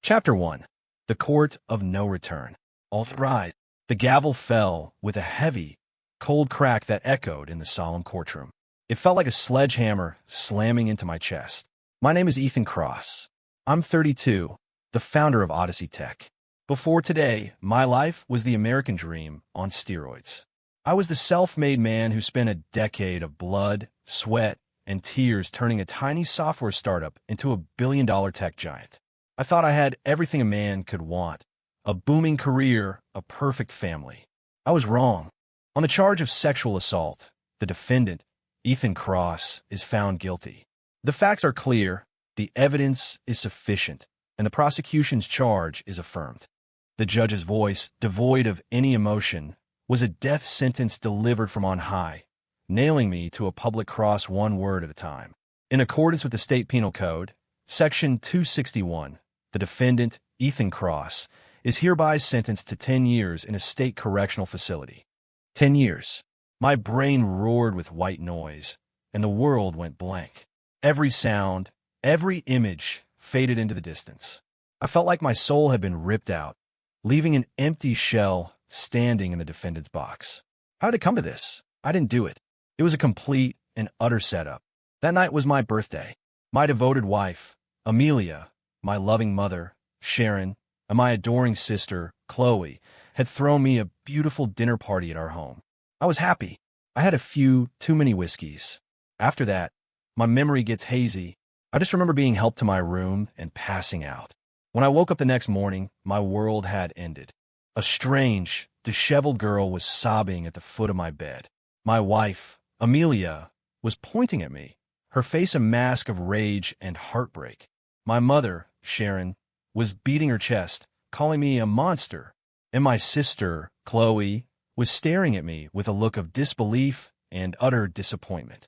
Chapter 1. The Court of No Return. All right. The gavel fell with a heavy, cold crack that echoed in the solemn courtroom. It felt like a sledgehammer slamming into my chest. My name is Ethan Cross. I'm 32, the founder of Odyssey Tech. Before today, my life was the American dream on steroids. I was the self-made man who spent a decade of blood, sweat, and tears turning a tiny software startup into a billion-dollar tech giant. I thought I had everything a man could want: a booming career, a perfect family. I was wrong. On the charge of sexual assault, the defendant, Ethan Cross, is found guilty. The facts are clear, the evidence is sufficient, and the prosecution's charge is affirmed. The judge's voice, devoid of any emotion, was a death sentence delivered from on high, nailing me to a public cross one word at a time. In accordance with the State Penal Code, Section 261, the defendant, Ethan Cross, is hereby sentenced to 10 years in a state correctional facility. 10 years. My brain roared with white noise, and the world went blank. Every sound, every image faded into the distance. I felt like my soul had been ripped out, leaving an empty shell standing in the defendant's box. How did it come to this? I didn't do it. It was a complete and utter setup. That night was my birthday. My devoted wife, Amelia, my loving mother, Sharon, and my adoring sister, Chloe, had thrown me a beautiful dinner party at our home. I was happy. I had a few too many whiskeys. After that, my memory gets hazy. I just remember being helped to my room and passing out. When I woke up the next morning, my world had ended. A strange, disheveled girl was sobbing at the foot of my bed. My wife, Amelia, was pointing at me, her face a mask of rage and heartbreak. My mother, Sharon, was beating her chest, calling me a monster, and my sister, Chloe, was staring at me with a look of disbelief and utter disappointment.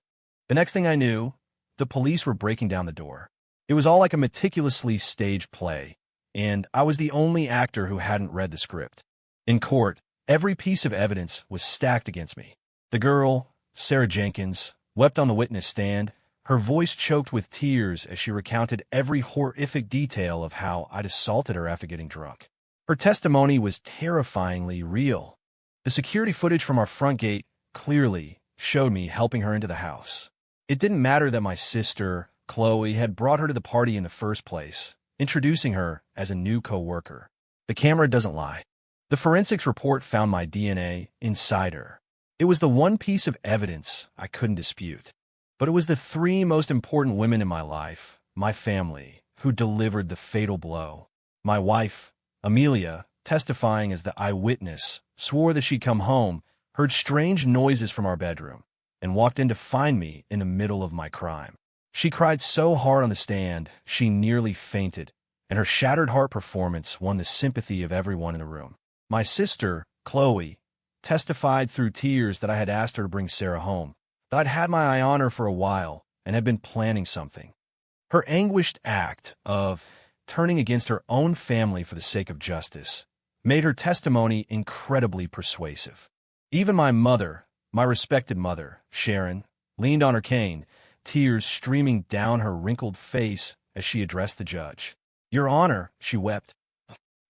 The next thing I knew, the police were breaking down the door. It was all like a meticulously staged play, and I was the only actor who hadn't read the script. In court, every piece of evidence was stacked against me. The girl, Sarah Jenkins, wept on the witness stand, her voice choked with tears as she recounted every horrific detail of how I'd assaulted her after getting drunk. Her testimony was terrifyingly real. The security footage from our front gate clearly showed me helping her into the house. It didn't matter that my sister, Chloe, had brought her to the party in the first place, introducing her as a new co-worker. The camera doesn't lie. The forensics report found my DNA inside her. It was the one piece of evidence I couldn't dispute. But it was the three most important women in my life, my family, who delivered the fatal blow. My wife, Amelia, testifying as the eyewitness, swore that she'd come home, heard strange noises from our bedroom, and walked in to find me in the middle of my crime. She cried so hard on the stand, she nearly fainted, and her shattered heart performance won the sympathy of everyone in the room. My sister, Chloe, testified through tears that I had asked her to bring Sarah home, that I'd had my eye on her for a while and had been planning something. Her anguished act of turning against her own family for the sake of justice made her testimony incredibly persuasive. Even my mother, my respected mother, Sharon, leaned on her cane, tears streaming down her wrinkled face as she addressed the judge. "Your Honor," she wept,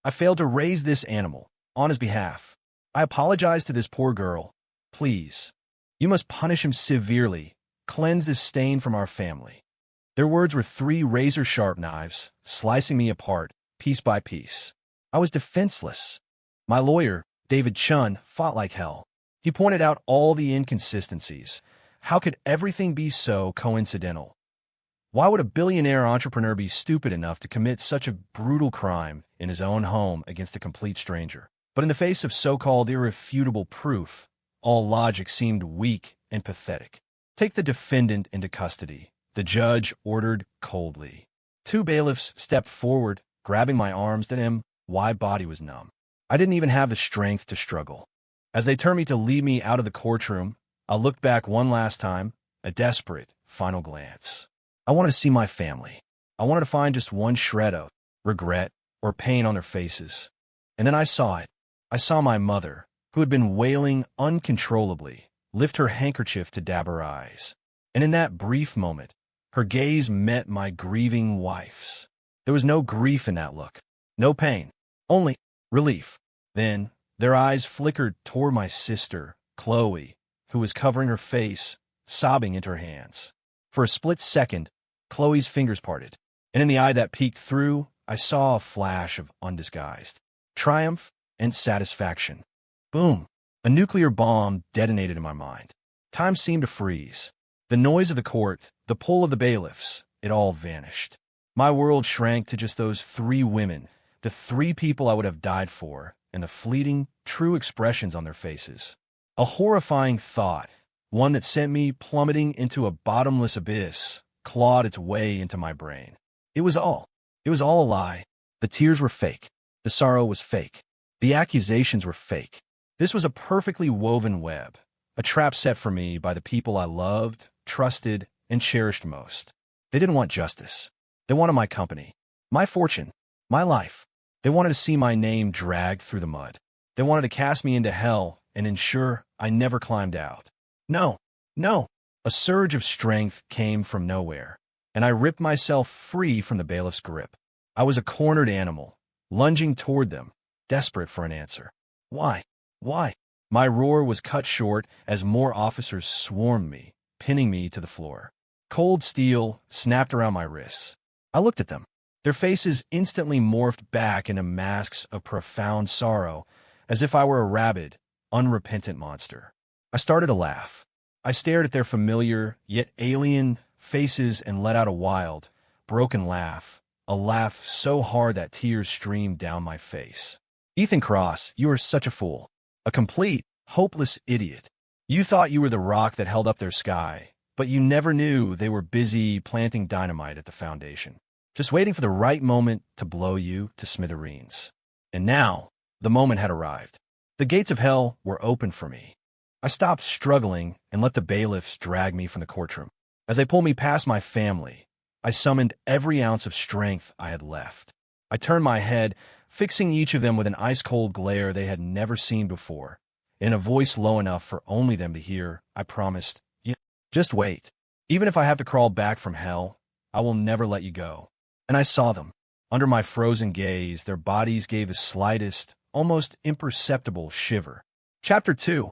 "I failed to raise this animal on his behalf. I apologize to this poor girl. Please, you must punish him severely, cleanse this stain from our family." Their words were 3 razor-sharp knives, slicing me apart, piece by piece. I was defenseless. My lawyer, David Chun, fought like hell. He pointed out all the inconsistencies. How could everything be so coincidental? Why would a billionaire entrepreneur be stupid enough to commit such a brutal crime in his own home against a complete stranger? But in the face of so-called irrefutable proof, all logic seemed weak and pathetic. "Take the defendant into custody," the judge ordered coldly. 2 bailiffs stepped forward, grabbing my arms, and my body was numb. I didn't even have the strength to struggle. As they turned me to lead me out of the courtroom, I looked back one last time, a desperate, final glance. I wanted to see my family. I wanted to find just one shred of regret or pain on their faces. And then I saw it. I saw my mother, who had been wailing uncontrollably, lift her handkerchief to dab her eyes. And in that brief moment, her gaze met my grieving wife's. There was no grief in that look. No pain. Only relief. Then, their eyes flickered toward my sister, Chloe, who was covering her face, sobbing into her hands. For a split second, Chloe's fingers parted, and in the eye that peeked through, I saw a flash of undisguised triumph and satisfaction. Boom! A nuclear bomb detonated in my mind. Time seemed to freeze. The noise of the court, the pull of the bailiffs, it all vanished. My world shrank to just those three women, the three people I would have died for, and the fleeting, true expressions on their faces. A horrifying thought, one that sent me plummeting into a bottomless abyss, clawed its way into my brain. It was all a lie. The tears were fake. The sorrow was fake. The accusations were fake. This was a perfectly woven web, a trap set for me by the people I loved, trusted, and cherished most. They didn't want justice. They wanted my company, my fortune, my life. They wanted to see my name dragged through the mud. They wanted to cast me into hell and ensure I never climbed out. No, no. A surge of strength came from nowhere, and I ripped myself free from the bailiff's grip. I was a cornered animal, lunging toward them, desperate for an answer. Why? Why? My roar was cut short as more officers swarmed me, pinning me to the floor. Cold steel snapped around my wrists. I looked at them. Their faces instantly morphed back into masks of profound sorrow, as if I were a rabid, unrepentant monster. I started to laugh. I stared at their familiar, yet alien, faces and let out a wild, broken laugh, a laugh so hard that tears streamed down my face. Ethan Cross, you are such a fool. A complete, hopeless idiot. You thought you were the rock that held up their sky, but you never knew they were busy planting dynamite at the foundation, just waiting for the right moment to blow you to smithereens. And now, the moment had arrived. The gates of hell were open for me. I stopped struggling and let the bailiffs drag me from the courtroom. As they pulled me past my family, I summoned every ounce of strength I had left. I turned my head, fixing each of them with an ice-cold glare they had never seen before. In a voice low enough for only them to hear, I promised, just wait. Even if I have to crawl back from hell, I will never let you go. And I saw them. Under my frozen gaze, their bodies gave the slightest, almost imperceptible shiver. Chapter 2.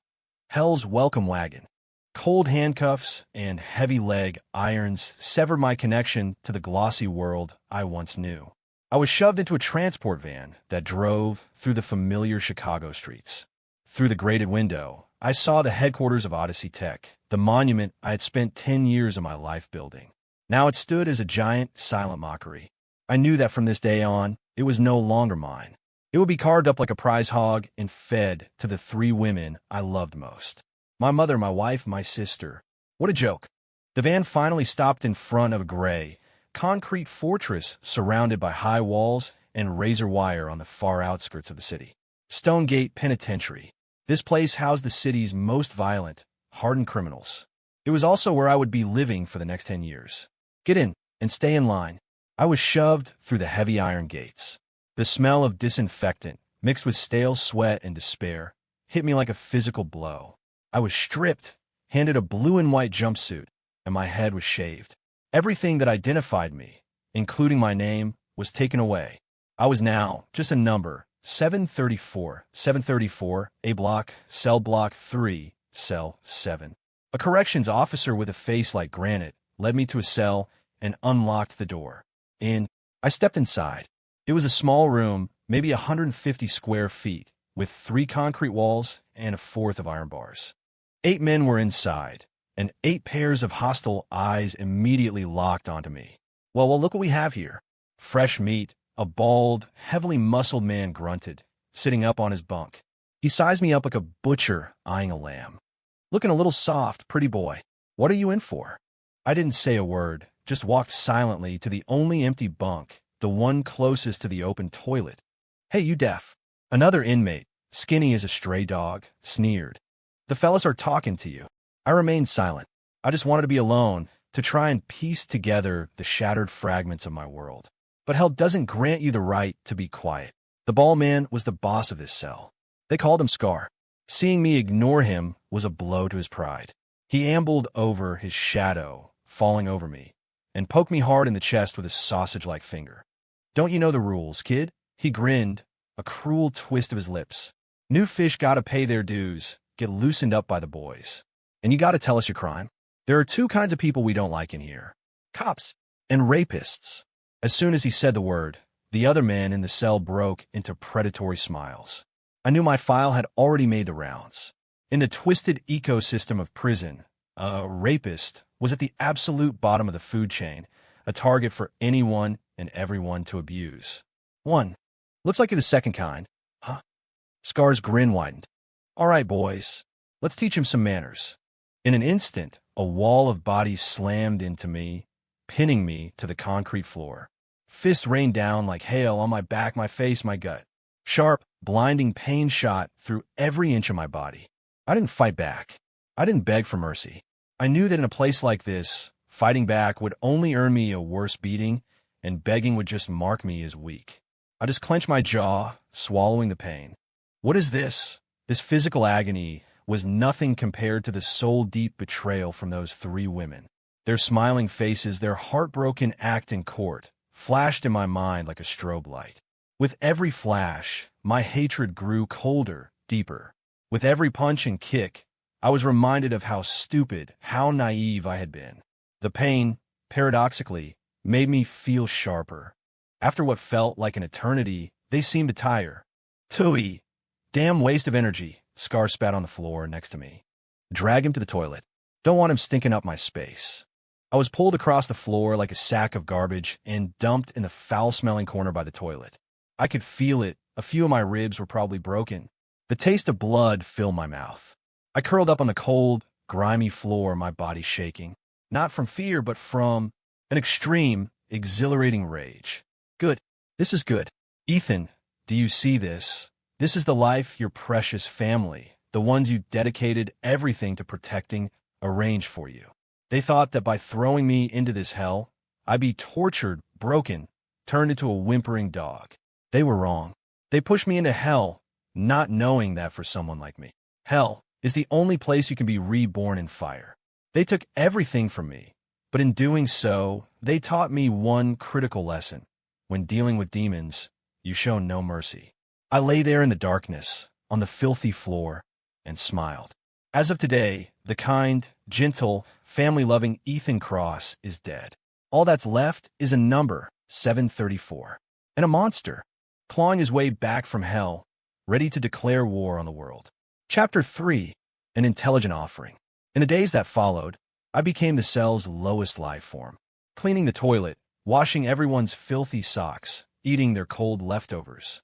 Hell's Welcome Wagon. Cold handcuffs and heavy leg irons severed my connection to the glossy world I once knew. I was shoved into a transport van that drove through the familiar Chicago streets. Through the grated window, I saw the headquarters of Odyssey Tech, the monument I had spent 10 years of my life building. Now it stood as a giant, silent mockery. I knew that from this day on, it was no longer mine. It would be carved up like a prize hog and fed to the three women I loved most. My mother, my wife, my sister. What a joke. The van finally stopped in front of a gray, concrete fortress surrounded by high walls and razor wire on the far outskirts of the city. Stonegate Penitentiary. This place housed the city's most violent, hardened criminals. It was also where I would be living for the next 10 years. Get in and stay in line. I was shoved through the heavy iron gates. The smell of disinfectant, mixed with stale sweat and despair, hit me like a physical blow. I was stripped, handed a blue and white jumpsuit, and my head was shaved. Everything that identified me, including my name, was taken away. I was now just a number, 734, A block, cell block 3, cell 7. A corrections officer with a face like granite led me to a cell and unlocked the door. I stepped inside. It was a small room, maybe 150 square feet, with 3 concrete walls and a fourth of iron bars. 8 men were inside, and 8 pairs of hostile eyes immediately locked onto me. Well, look what we have here. Fresh meat, a bald, heavily muscled man grunted, sitting up on his bunk. He sized me up like a butcher eyeing a lamb. Looking a little soft, pretty boy. What are you in for? I didn't say a word, just walked silently to the only empty bunk, the one closest to the open toilet. Hey, you deaf. Another inmate, skinny as a stray dog, sneered. The fellas are talking to you. I remained silent. I just wanted to be alone, to try and piece together the shattered fragments of my world. But hell doesn't grant you the right to be quiet. The bald man was the boss of this cell. They called him Scar. Seeing me ignore him was a blow to his pride. He ambled over his shadow, falling over me, and poked me hard in the chest with his sausage-like finger. Don't you know the rules, kid? He grinned, a cruel twist of his lips. New fish gotta pay their dues, get loosened up by the boys. And you gotta tell us your crime? There are two kinds of people we don't like in here. Cops and rapists. As soon as he said the word, the other men in the cell broke into predatory smiles. I knew my file had already made the rounds. In the twisted ecosystem of prison, a rapist was at the absolute bottom of the food chain, a target for anyone and everyone to abuse. One. Looks like you're the second kind. Huh? Scar's grin widened. All right, boys. Let's teach him some manners. In an instant, a wall of bodies slammed into me, pinning me to the concrete floor. Fists rained down like hail on my back, my face, my gut. Sharp, blinding pain shot through every inch of my body. I didn't fight back. I didn't beg for mercy. I knew that in a place like this, fighting back would only earn me a worse beating, and begging would just mark me as weak. I just clenched my jaw, swallowing the pain. What is this? This physical agony was nothing compared to the soul-deep betrayal from those three women. Their smiling faces, their heartbroken act in court, flashed in my mind like a strobe light. With every flash, my hatred grew colder, deeper. With every punch and kick, I was reminded of how stupid, how naive I had been. The pain, paradoxically, made me feel sharper. After what felt like an eternity, they seemed to tire. Tooey! Damn waste of energy, Scar spat on the floor next to me. Drag him to the toilet. Don't want him stinking up my space. I was pulled across the floor like a sack of garbage and dumped in the foul-smelling corner by the toilet. I could feel it. A few of my ribs were probably broken. The taste of blood filled my mouth. I curled up on the cold, grimy floor, my body shaking. Not from fear, but from an extreme, exhilarating rage. Good. This is good. Ethan, do you see this? This is the life your precious family, the ones you dedicated everything to protecting, arranged for you. They thought that by throwing me into this hell, I'd be tortured, broken, turned into a whimpering dog. They were wrong. They pushed me into hell, not knowing that for someone like me, hell is the only place you can be reborn in fire. They took everything from me, but in doing so, they taught me one critical lesson. When dealing with demons, you show no mercy. I lay there in the darkness, on the filthy floor, and smiled. As of today, the kind, gentle, family-loving Ethan Cross is dead. All that's left is a number, 734, and a monster, clawing his way back from hell, ready to declare war on the world. Chapter 3, An Intelligent Offering. In the days that followed, I became the cell's lowest life form, cleaning the toilet, washing everyone's filthy socks, eating their cold leftovers.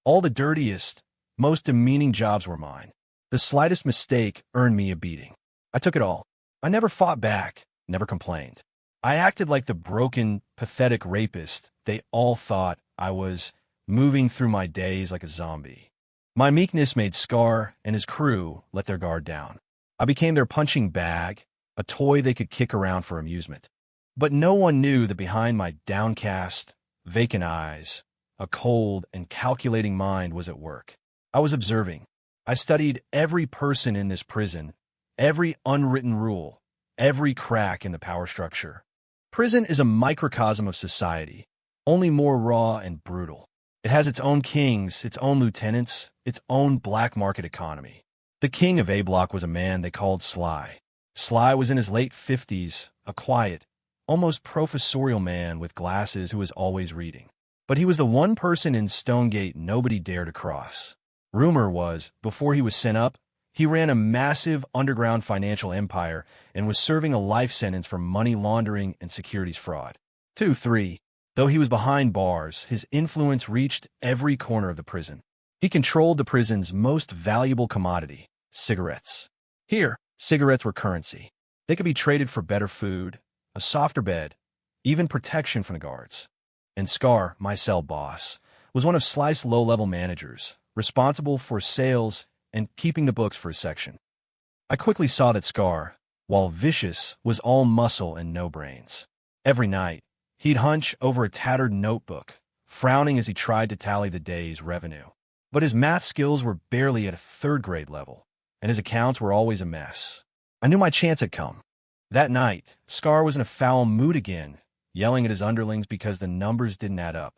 All the dirtiest, most demeaning jobs were mine. The slightest mistake earned me a beating. I took it all. I never fought back, never complained. I acted like the broken, pathetic rapist they all thought I was, moving through my days like a zombie. My meekness made Scar and his crew let their guard down. I became their punching bag, a toy they could kick around for amusement. But no one knew that behind my downcast, vacant eyes, a cold and calculating mind was at work. I was observing. I studied every person in this prison, every unwritten rule, every crack in the power structure. Prison is a microcosm of society, only more raw and brutal. It has its own kings, its own lieutenants, its own black market economy. The king of A-Block was a man they called Sly. Sly was in his late 50s, a quiet, almost professorial man with glasses who was always reading. But he was the one person in Stonegate nobody dared to cross. Rumor was, before he was sent up, he ran a massive underground financial empire and was serving a life sentence for money laundering and securities fraud. 2, 3. Though he was behind bars, his influence reached every corner of the prison. He controlled the prison's most valuable commodity, cigarettes. Here, cigarettes were currency. They could be traded for better food, a softer bed, even protection from the guards. And Scar, my cell boss, was one of Sly's low-level managers, responsible for sales and keeping the books for his section. I quickly saw that Scar, while vicious, was all muscle and no brains. Every night, he'd hunch over a tattered notebook, frowning as he tried to tally the day's revenue. But his math skills were barely at a third-grade level, and his accounts were always a mess. I knew my chance had come. That night, Scar was in a foul mood again, yelling at his underlings because the numbers didn't add up.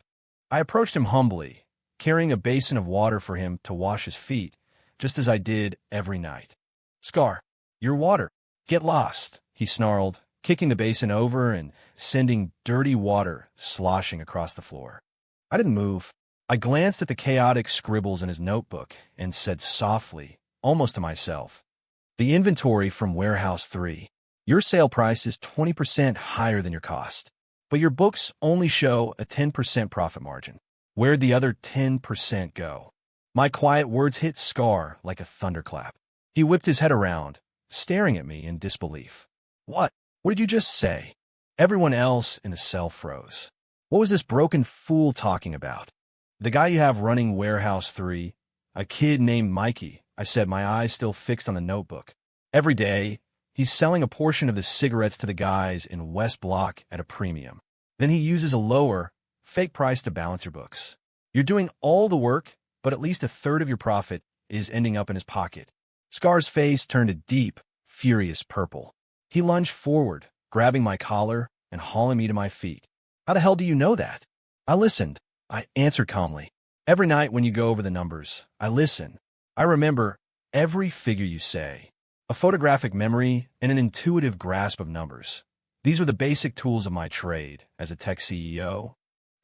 I approached him humbly, carrying a basin of water for him to wash his feet, just as I did every night. "Scar, your water. Get lost," he snarled, kicking the basin over and sending dirty water sloshing across the floor. I didn't move. I glanced at the chaotic scribbles in his notebook and said softly, almost to myself, "The inventory from Warehouse 3. Your sale price is 20% higher than your cost, but your books only show a 10% profit margin. Where'd the other 10% go?" My quiet words hit Scar like a thunderclap. He whipped his head around, staring at me in disbelief. What did you just say?" Everyone else in the cell froze. What was this broken fool talking about? "The guy you have running Warehouse 3, a kid named Mikey," I said, my eyes still fixed on the notebook. "Every day, he's selling a portion of the cigarettes to the guys in West Block at a premium. Then he uses a lower, fake price to balance your books. You're doing all the work, but at least a third of your profit is ending up in his pocket." Scar's face turned a deep, furious purple. He lunged forward, grabbing my collar and hauling me to my feet. "How the hell do you know that?" "I listened," I answered calmly. "Every night when you go over the numbers, I listen. I remember every figure you say. A photographic memory and an intuitive grasp of numbers. These are the basic tools of my trade as a tech CEO."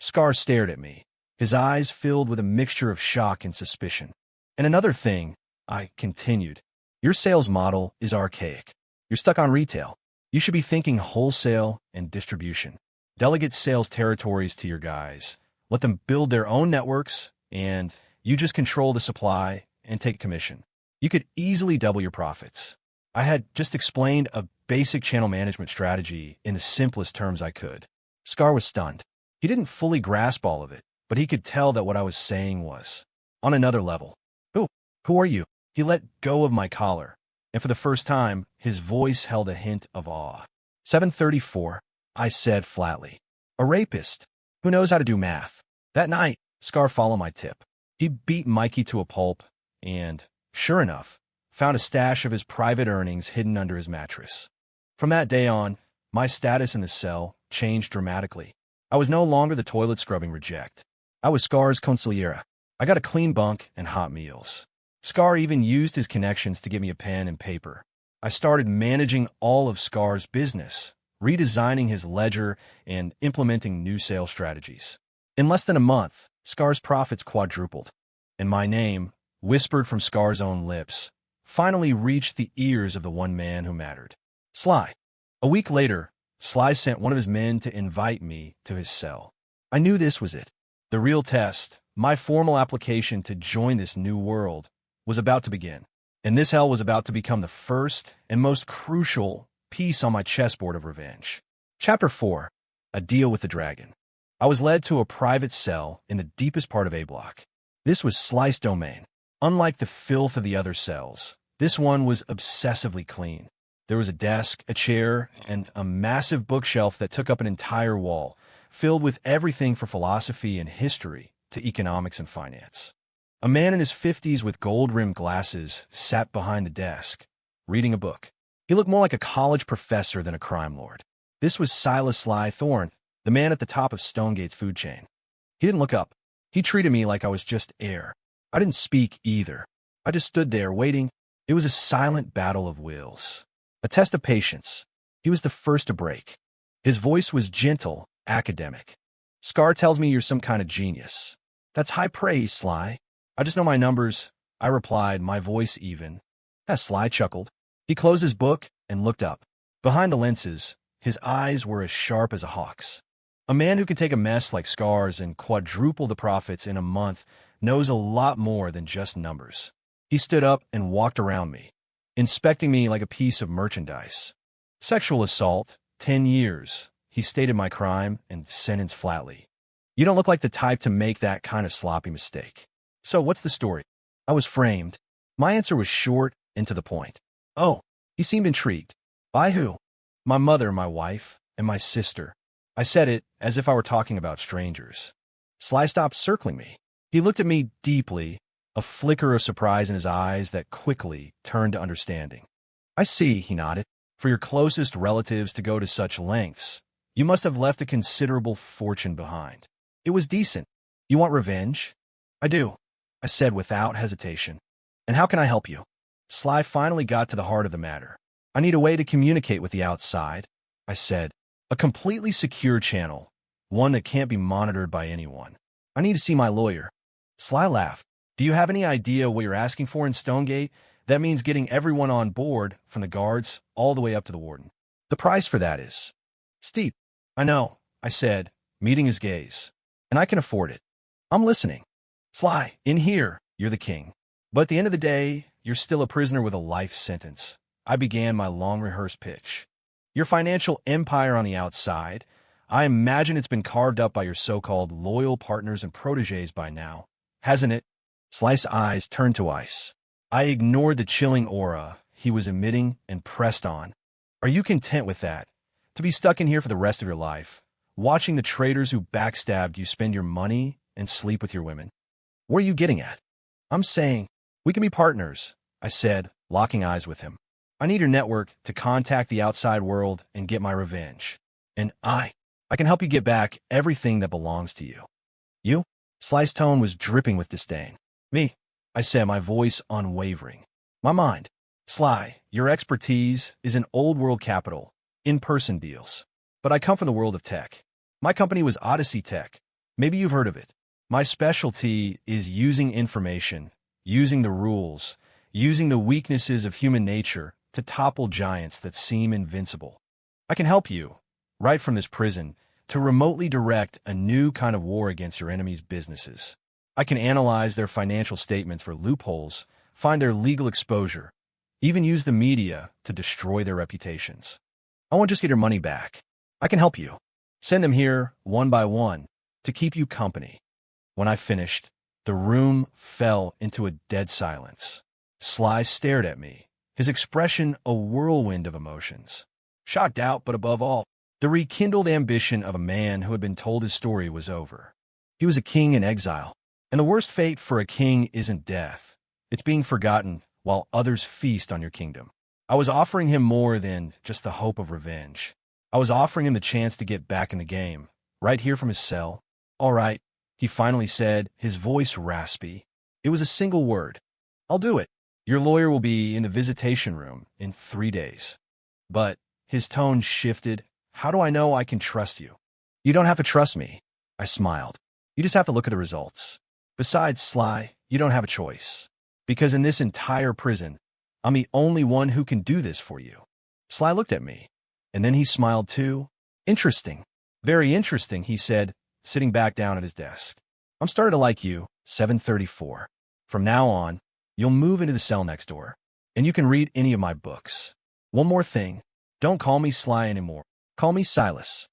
Scar stared at me, his eyes filled with a mixture of shock and suspicion. "And another thing," I continued, "your sales model is archaic. You're stuck on retail. You should be thinking wholesale and distribution. Delegate sales territories to your guys. Let them build their own networks, and you just control the supply and take commission. You could easily double your profits." I had just explained a basic channel management strategy in the simplest terms I could. Scar was stunned. He didn't fully grasp all of it, but he could tell that what I was saying was on another level. Who are you?" He let go of my collar, and for the first time, his voice held a hint of awe. 734, I said flatly. "A rapist who knows how to do math." That night, Scar followed my tip. He beat Mikey to a pulp and, sure enough, found a stash of his private earnings hidden under his mattress. From that day on, my status in the cell changed dramatically. I was no longer the toilet scrubbing reject. I was Scar's consigliera. I got a clean bunk and hot meals. Scar even used his connections to give me a pen and paper. I started managing all of Scar's business, redesigning his ledger and implementing new sales strategies. In less than a month, Scar's profits quadrupled, and my name, whispered from Scar's own lips, finally reached the ears of the one man who mattered. Sly. A week later, Sly sent one of his men to invite me to his cell. I knew this was it. The real test, my formal application to join this new world, was about to begin. And this hell was about to become the first and most crucial piece on my chessboard of revenge. Chapter 4. A Deal with the Dragon. I was led to a private cell in the deepest part of A Block. This was Sly's domain. Unlike the filth of the other cells, this one was obsessively clean. There was a desk, a chair, and a massive bookshelf that took up an entire wall, filled with everything from philosophy and history to economics and finance. A man in his 50s with gold-rimmed glasses sat behind the desk, reading a book. He looked more like a college professor than a crime lord. This was Silas Sly Thorne, the man at the top of Stonegate's food chain. He didn't look up. He treated me like I was just air. I didn't speak either. I just stood there waiting. It was a silent battle of wills. A test of patience. He was the first to break. His voice was gentle, academic. "Scar tells me you're some kind of genius." "That's high praise, Sly. I just know my numbers," I replied, my voice even. As Sly chuckled, he closed his book and looked up. Behind the lenses, his eyes were as sharp as a hawk's. A man who can take a mess like Scar's and quadruple the profits in a month knows a lot more than just numbers. He stood up and walked around me, inspecting me like a piece of merchandise. "Sexual assault, 10 years, he stated my crime and sentenced flatly. "You don't look like the type to make that kind of sloppy mistake. So what's the story?" I was framed. My answer was short and to the point. "Oh," he seemed intrigued. "By who?" "My mother, my wife, and my sister." I said it as if I were talking about strangers. Sly stopped circling me. He looked at me deeply, a flicker of surprise in his eyes that quickly turned to understanding. "I see," he nodded. "For your closest relatives to go to such lengths, you must have left a considerable fortune behind. It was decent. You want revenge?" I do, I said without hesitation. And how can I help you? Sly finally got to the heart of the matter. I need a way to communicate with the outside, I said. A completely secure channel, one that can't be monitored by anyone. I need to see my lawyer. Sly laughed. Do you have any idea what you're asking for in Stonegate? That means getting everyone on board, from the guards all the way up to the warden. The price for that is steep. I know, I said, meeting his gaze. And I can afford it. I'm listening. Sly, in here, you're the king. But at the end of the day, you're still a prisoner with a life sentence. I began my long-rehearsed pitch. Your financial empire on the outside, I imagine it's been carved up by your so-called loyal partners and protégés by now, hasn't it? Sly's eyes turned to ice. I ignored the chilling aura he was emitting and pressed on. Are you content with that? To be stuck in here for the rest of your life, watching the traitors who backstabbed you spend your money and sleep with your women? What are you getting at? I'm saying, we can be partners, I said, locking eyes with him. I need your network to contact the outside world and get my revenge. And I can help you get back everything that belongs to you. You? Sly's tone was dripping with disdain. Me, I said, my voice unwavering. My mind. Sly, your expertise is in old world capital, in-person deals. But I come from the world of tech. My company was Odyssey Tech. Maybe you've heard of it. My specialty is using information, using the rules, using the weaknesses of human nature to topple giants that seem invincible. I can help you, right from this prison, to remotely direct a new kind of war against your enemy's businesses. I can analyze their financial statements for loopholes, find their legal exposure, even use the media to destroy their reputations. I won't just get your money back. I can help you. Send them here, one by one, to keep you company. When I finished, the room fell into a dead silence. Sly stared at me, his expression a whirlwind of emotions. Shocked, doubt, but above all, the rekindled ambition of a man who had been told his story was over. He was a king in exile, and the worst fate for a king isn't death. It's being forgotten while others feast on your kingdom. I was offering him more than just the hope of revenge. I was offering him the chance to get back in the game, right here from his cell. All right, he finally said, his voice raspy. It was a single word. I'll do it. Your lawyer will be in the visitation room in 3 days. But his tone shifted. How do I know I can trust you? You don't have to trust me, I smiled. You just have to look at the results. Besides, Sly, you don't have a choice. Because in this entire prison, I'm the only one who can do this for you. Sly looked at me, and then he smiled too. Interesting. Very interesting, he said, sitting back down at his desk. I'm starting to like you, 734. From now on, you'll move into the cell next door, and you can read any of my books. One more thing, don't call me Sly anymore. Call me Silas.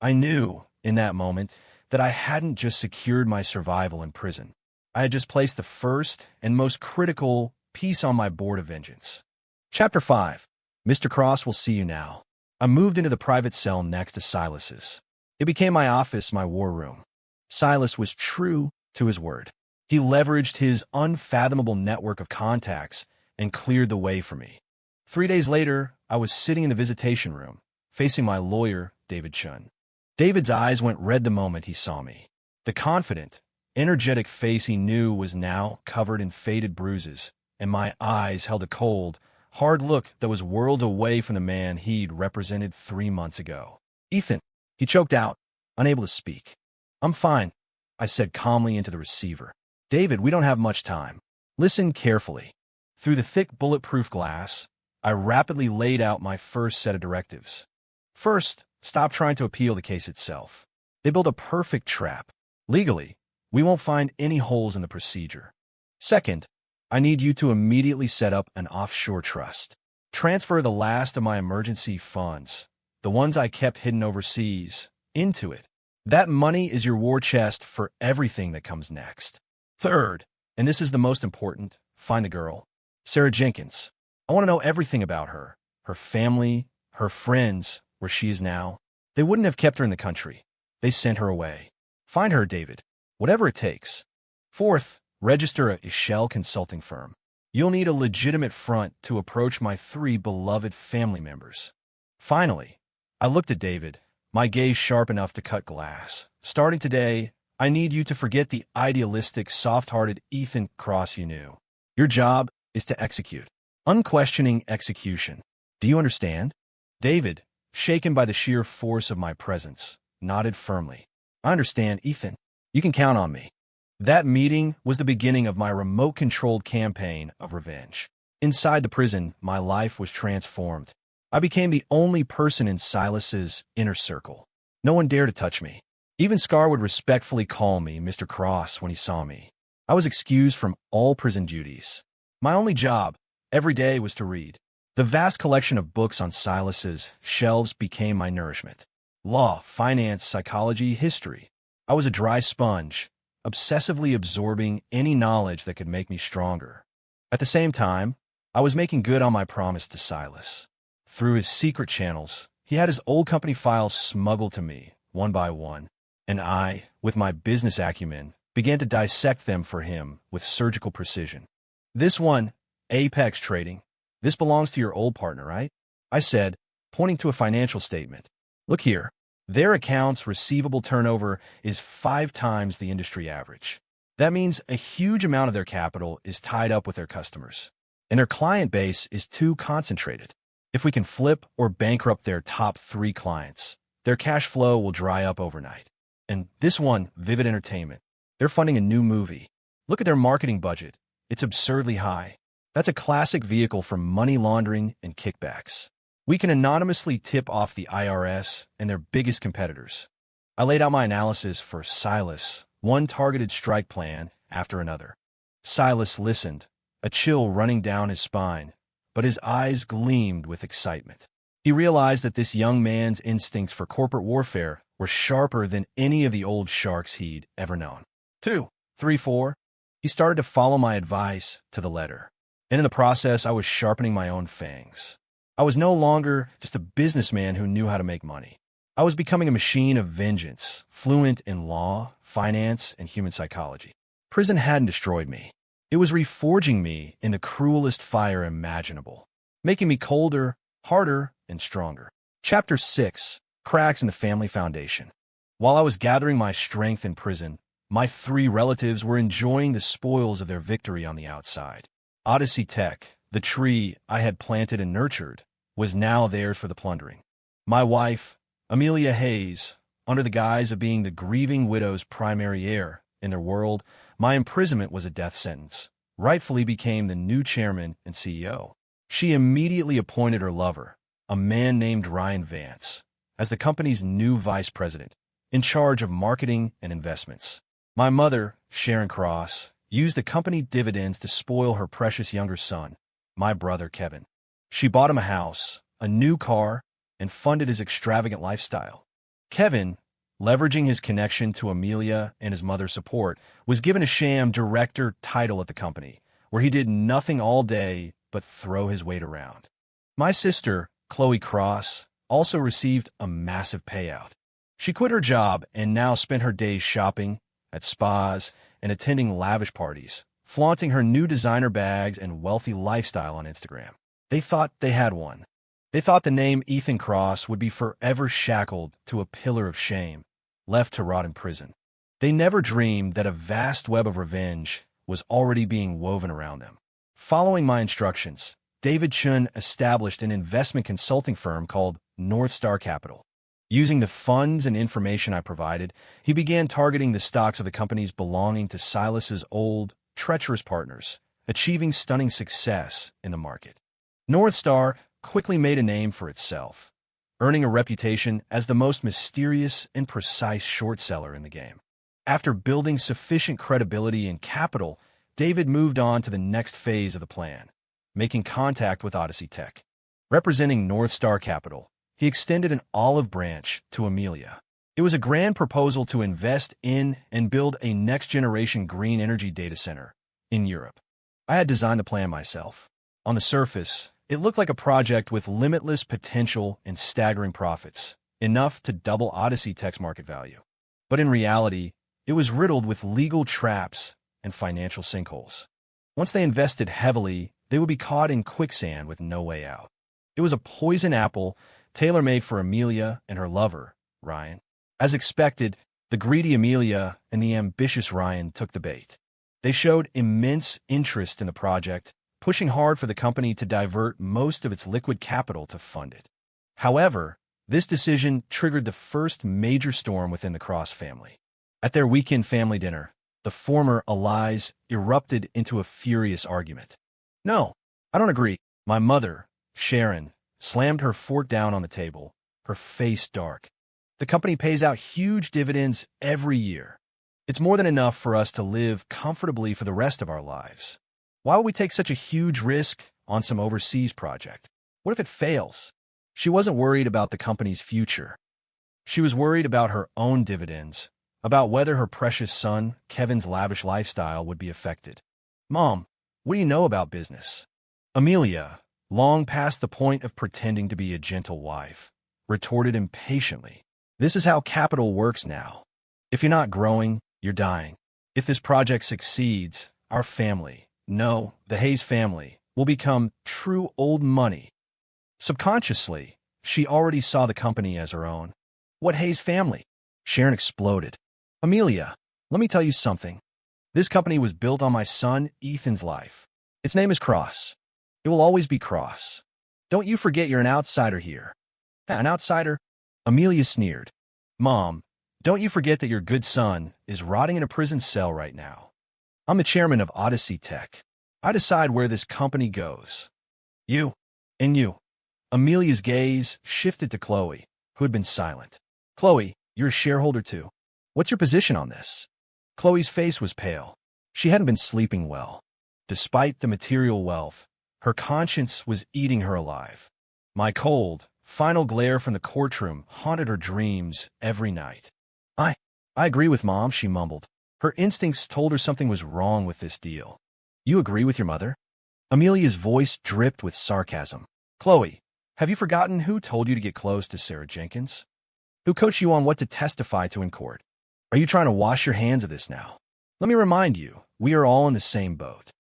I knew, in that moment, that I hadn't just secured my survival in prison. I had just placed the first and most critical piece on my board of vengeance. Chapter 5. Mr. Cross will see you now. I moved into the private cell next to Silas's. It became my office, my war room. Silas was true to his word. He leveraged his unfathomable network of contacts and cleared the way for me. 3 days later, I was sitting in the visitation room, facing my lawyer, David Chun. David's eyes went red the moment he saw me. The confident, energetic face he knew was now covered in faded bruises, and my eyes held a cold, hard look that was worlds away from the man he'd represented 3 months ago. Ethan, he choked out, unable to speak. I'm fine, I said calmly into the receiver. David, we don't have much time. Listen carefully. Through the thick bulletproof glass, I rapidly laid out my first set of directives. First, stop trying to appeal the case itself. They built a perfect trap. Legally, we won't find any holes in the procedure. Second, I need you to immediately set up an offshore trust. Transfer the last of my emergency funds, the ones I kept hidden overseas, into it. That money is your war chest for everything that comes next. Third, and this is the most important, find the girl, Sarah Jenkins. I want to know everything about her, her family, her friends, where she is now. They wouldn't have kept her in the country. They sent her away. Find her, David, whatever it takes. Fourth, register a shell consulting firm. You'll need a legitimate front to approach my 3 beloved family members. Finally, I looked at David, my gaze sharp enough to cut glass. Starting today, I need you to forget the idealistic, soft-hearted Ethan Cross you knew. Your job is to execute. Unquestioning execution. Do you understand? David, shaken by the sheer force of my presence, nodded firmly. I understand, Ethan. You can count on me. That meeting was the beginning of my remote-controlled campaign of revenge. Inside the prison, my life was transformed. I became the only person in Silas's inner circle. No one dared to touch me. Even Scar would respectfully call me Mr. Cross when he saw me. I was excused from all prison duties. My only job, every day, was to read. The vast collection of books on Silas's shelves became my nourishment. Law, finance, psychology, history. I was a dry sponge, obsessively absorbing any knowledge that could make me stronger. At the same time, I was making good on my promise to Silas. Through his secret channels, he had his old company files smuggled to me, one by one, and I, with my business acumen, began to dissect them for him with surgical precision. This one, Apex Trading, this belongs to your old partner, right? I said, pointing to a financial statement. Look here. Their accounts receivable turnover is 5 times the industry average. That means a huge amount of their capital is tied up with their customers, and their client base is too concentrated. If we can flip or bankrupt their top 3 clients, their cash flow will dry up overnight. And this one, Vivid Entertainment, they're funding a new movie. Look at their marketing budget. It's absurdly high. That's a classic vehicle for money laundering and kickbacks. We can anonymously tip off the IRS and their biggest competitors. I laid out my analysis for Silas, one targeted strike plan after another. Silas listened, a chill running down his spine, but his eyes gleamed with excitement. He realized that this young man's instincts for corporate warfare were sharper than any of the old sharks he'd ever known. 2, 3, 4. He started to follow my advice to the letter. And in the process, I was sharpening my own fangs. I was no longer just a businessman who knew how to make money. I was becoming a machine of vengeance, fluent in law, finance, and human psychology. Prison hadn't destroyed me. It was reforging me in the cruelest fire imaginable, making me colder, harder, and stronger. Chapter 6. Cracks in the Family Foundation. While I was gathering my strength in prison, my 3 relatives were enjoying the spoils of their victory on the outside. Odyssey Tech, the tree I had planted and nurtured, was now theirs for the plundering. My wife, Amelia Hayes, under the guise of being the grieving widow's primary heir in their world, my imprisonment was a death sentence, rightfully became the new chairman and CEO. She immediately appointed her lover, a man named Ryan Vance, as the company's new vice president, in charge of marketing and investments. My mother, Sharon Cross, used the company dividends to spoil her precious younger son, my brother Kevin. She bought him a house, a new car, and funded his extravagant lifestyle. Kevin, leveraging his connection to Amelia and his mother's support, was given a sham director title at the company, where he did nothing all day but throw his weight around. My sister, Chloe Cross, also received a massive payout. She quit her job and now spent her days shopping, at spas, and attending lavish parties, flaunting her new designer bags and wealthy lifestyle on Instagram. They thought they had one. They thought the name Ethan Cross would be forever shackled to a pillar of shame, left to rot in prison. They never dreamed that a vast web of revenge was already being woven around them. Following my instructions, David Chun established an investment consulting firm called North Star Capital. Using the funds and information I provided, he began targeting the stocks of the companies belonging to Silas's old, treacherous partners, achieving stunning success in the market. North Star quickly made a name for itself, earning a reputation as the most mysterious and precise short seller in the game. After building sufficient credibility and capital, David moved on to the next phase of the plan, making contact with Odyssey Tech. Representing North Star Capital, he extended an olive branch to Amelia. It was a grand proposal to invest in and build a next-generation green energy data center in Europe. I had designed the plan myself. On the surface, it looked like a project with limitless potential and staggering profits, enough to double Odyssey Tech's market value. But in reality, it was riddled with legal traps and financial sinkholes. Once they invested heavily, they would be caught in quicksand with no way out. It was a poison apple tailor-made for Amelia and her lover, Ryan. As expected, The greedy Amelia and the ambitious Ryan took the bait. They showed immense interest in the project, pushing hard for the company to divert most of its liquid capital to fund it. However, this decision triggered the first major storm within the Cross family. At their weekend family dinner, the former Eliza erupted into a furious argument. "No, I don't agree." My mother, Sharon, slammed her fork down on the table, her face dark. "The company pays out huge dividends every year. It's more than enough for us to live comfortably for the rest of our lives. Why would we take such a huge risk on some overseas project? What if it fails?" She wasn't worried about the company's future. She was worried about her own dividends, about whether her precious son, Kevin's lavish lifestyle, would be affected. "Mom, what do you know about business?" Amelia, long past the point of pretending to be a gentle wife, retorted impatiently. "This is how capital works now. If you're not growing, you're dying. If this project succeeds, our family, no, the Hayes family, will become true old money." Subconsciously, she already saw the company as her own. "What Hayes family?" Sharon exploded. "Amelia, let me tell you something. This company was built on my son Ethan's life. Its name is Cross. It will always be Cross. Don't you forget you're an outsider here." "An outsider?" Amelia sneered. "Mom, don't you forget that your good son is rotting in a prison cell right now. I'm the chairman of Odyssey Tech. I decide where this company goes. You, and you." Amelia's gaze shifted to Chloe, who had been silent. "Chloe, you're a shareholder too. What's your position on this?" Chloe's face was pale. She hadn't been sleeping well. Despite the material wealth, her conscience was eating her alive. My cold, final glare from the courtroom haunted her dreams every night. I agree with Mom," she mumbled. Her instincts told her something was wrong with this deal. "You agree with your mother?" Amelia's voice dripped with sarcasm. "Chloe, have you forgotten who told you to get close to Sarah Jenkins? Who coached you on what to testify to in court? Are you trying to wash your hands of this now? Let me remind you, we are all in the same boat.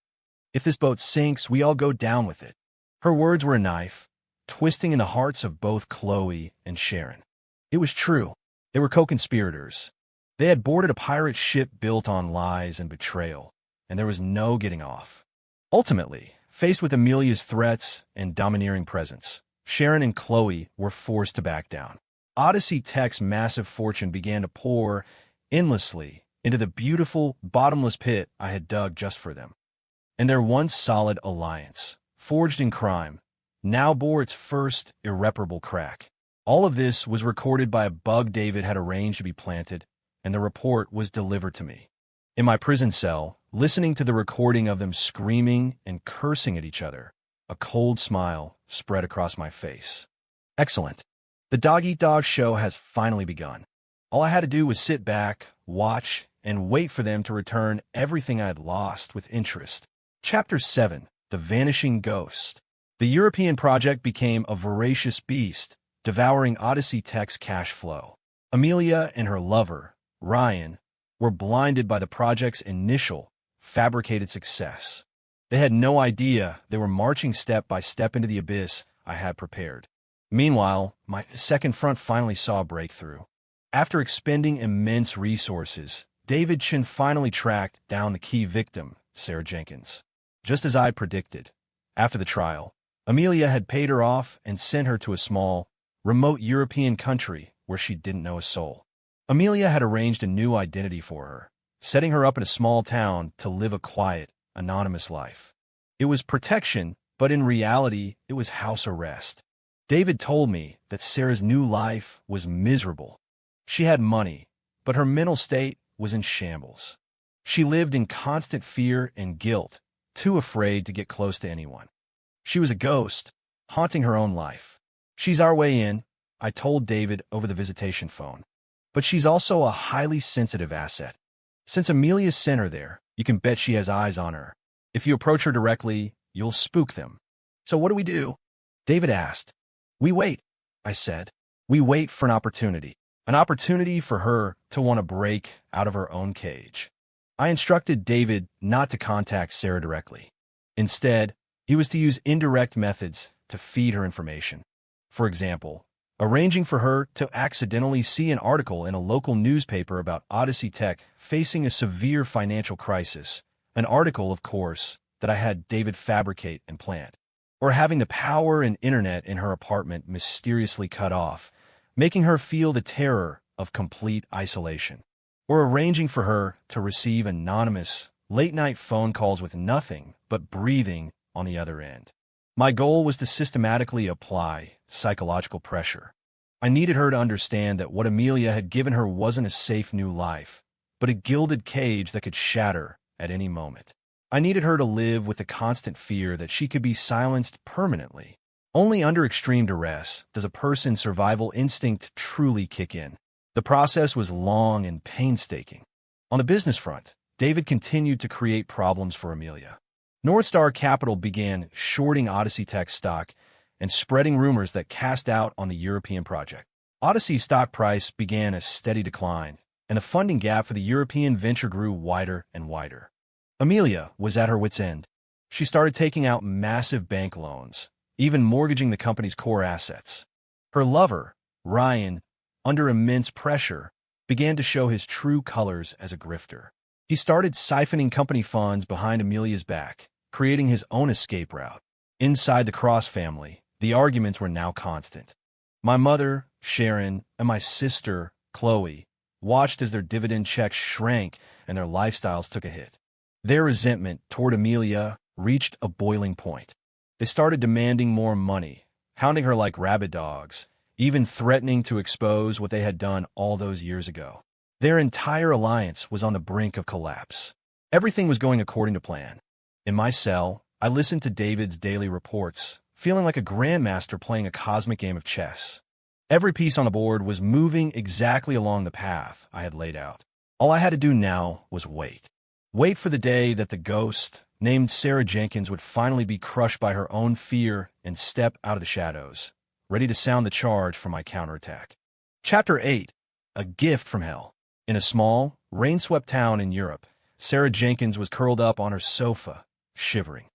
If this boat sinks, we all go down with it." Her words were a knife, twisting in the hearts of both Chloe and Sharon. It was true. They were co-conspirators. They had boarded a pirate ship built on lies and betrayal, and there was no getting off. Ultimately, faced with Amelia's threats and domineering presence, Sharon and Chloe were forced to back down. Odyssey Tech's massive fortune began to pour endlessly into the beautiful, bottomless pit I had dug just for them. And their once solid alliance, forged in crime, now bore its first irreparable crack. All of this was recorded by a bug David had arranged to be planted, and the report was delivered to me. In my prison cell, listening to the recording of them screaming and cursing at each other, a cold smile spread across my face. Excellent. The dog-eat-dog show has finally begun. All I had to do was sit back, watch, and wait for them to return everything I had lost with interest. Chapter 7. The Vanishing Ghost. The European project became a voracious beast, devouring Odyssey Tech's cash flow. Amelia and her lover, Ryan, were blinded by the project's initial, fabricated success. They had no idea they were marching step by step into the abyss I had prepared. Meanwhile, my second front finally saw a breakthrough. After expending immense resources, David Chin finally tracked down the key victim, Sarah Jenkins. Just as I predicted, after the trial, Amelia had paid her off and sent her to a small, remote European country where she didn't know a soul. Amelia had arranged a new identity for her, setting her up in a small town to live a quiet, anonymous life. It was protection, but in reality, it was house arrest. David told me that Sarah's new life was miserable. She had money, but her mental state was in shambles. She lived in constant fear and guilt, too afraid to get close to anyone. She was a ghost, haunting her own life. "She's our way in," I told David over the visitation phone. "But she's also a highly sensitive asset. Since Amelia sent her there, you can bet she has eyes on her. If you approach her directly, you'll spook them." "So what do we do?" David asked. "We wait," I said. "We wait for an opportunity for her to want to break out of her own cage." I instructed David not to contact Sarah directly. Instead, he was to use indirect methods to feed her information. For example, arranging for her to accidentally see an article in a local newspaper about Odyssey Tech facing a severe financial crisis, an article, of course, that I had David fabricate and plant, or having the power and internet in her apartment mysteriously cut off, making her feel the terror of complete isolation, or arranging for her to receive anonymous, late-night phone calls with nothing but breathing on the other end. My goal was to systematically apply psychological pressure. I needed her to understand that what Amelia had given her wasn't a safe new life, but a gilded cage that could shatter at any moment. I needed her to live with the constant fear that she could be silenced permanently. Only under extreme duress does a person's survival instinct truly kick in. The process was long and painstaking. On the business front, David continued to create problems for Amelia. Northstar Capital began shorting Odyssey Tech stock and spreading rumors that cast doubt on the European project. Odyssey's stock price began a steady decline, and the funding gap for the European venture grew wider and wider. Amelia was at her wit's end. She started taking out massive bank loans, even mortgaging the company's core assets. Her lover, Ryan, under immense pressure, began to show his true colors as a grifter. He started siphoning company funds behind Amelia's back, creating his own escape route. Inside the Cross family, the arguments were now constant. My mother, Sharon, and my sister, Chloe, watched as their dividend checks shrank and their lifestyles took a hit. Their resentment toward Amelia reached a boiling point. They started demanding more money, hounding her like rabid dogs, even threatening to expose what they had done all those years ago. Their entire alliance was on the brink of collapse. Everything was going according to plan. In my cell, I listened to David's daily reports, feeling like a grandmaster playing a cosmic game of chess. Every piece on the board was moving exactly along the path I had laid out. All I had to do now was wait. Wait for the day that the ghost, named Sarah Jenkins, would finally be crushed by her own fear and step out of the shadows, ready to sound the charge for my counterattack. Chapter 8. A Gift from Hell. In a small, rain-swept town in Europe, Sarah Jenkins was curled up on her sofa, shivering.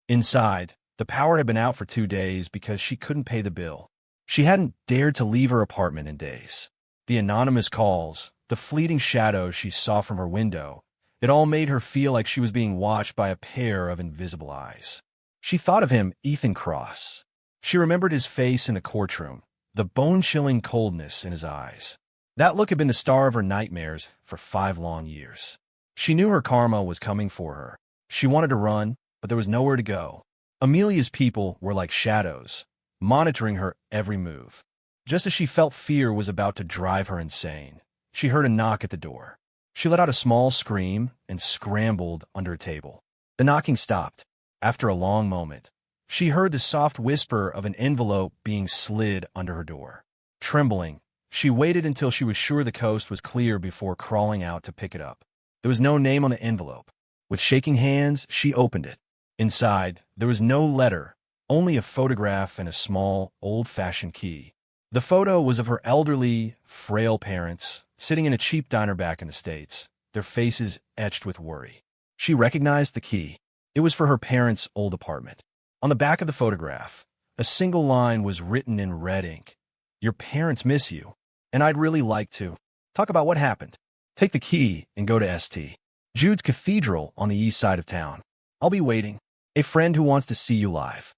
Inside, the power had been out for 2 days because she couldn't pay the bill. She hadn't dared to leave her apartment in days. The anonymous calls, the fleeting shadows she saw from her window, it all made her feel like she was being watched by a pair of invisible eyes. She thought of him, Ethan Cross. She remembered his face in the courtroom, the bone-chilling coldness in his eyes. That look had been the star of her nightmares for 5 long years. She knew her karma was coming for her. She wanted to run, but there was nowhere to go. Amelia's people were like shadows, monitoring her every move. Just as she felt fear was about to drive her insane, she heard a knock at the door. She let out a small scream and scrambled under a table. The knocking stopped. After a long moment, she heard the soft whisper of an envelope being slid under her door. Trembling, she waited until she was sure the coast was clear before crawling out to pick it up. There was no name on the envelope. With shaking hands, she opened it. Inside, there was no letter, only a photograph and a small, old-fashioned key. The photo was of her elderly, frail parents, sitting in a cheap diner back in the States, their faces etched with worry. She recognized the key. It was for her parents' old apartment. On the back of the photograph, a single line was written in red ink. "Your parents miss you, and I'd really like to talk about what happened. Take the key and go to St. Jude's Cathedral on the east side of town. I'll be waiting. A friend who wants to see you live."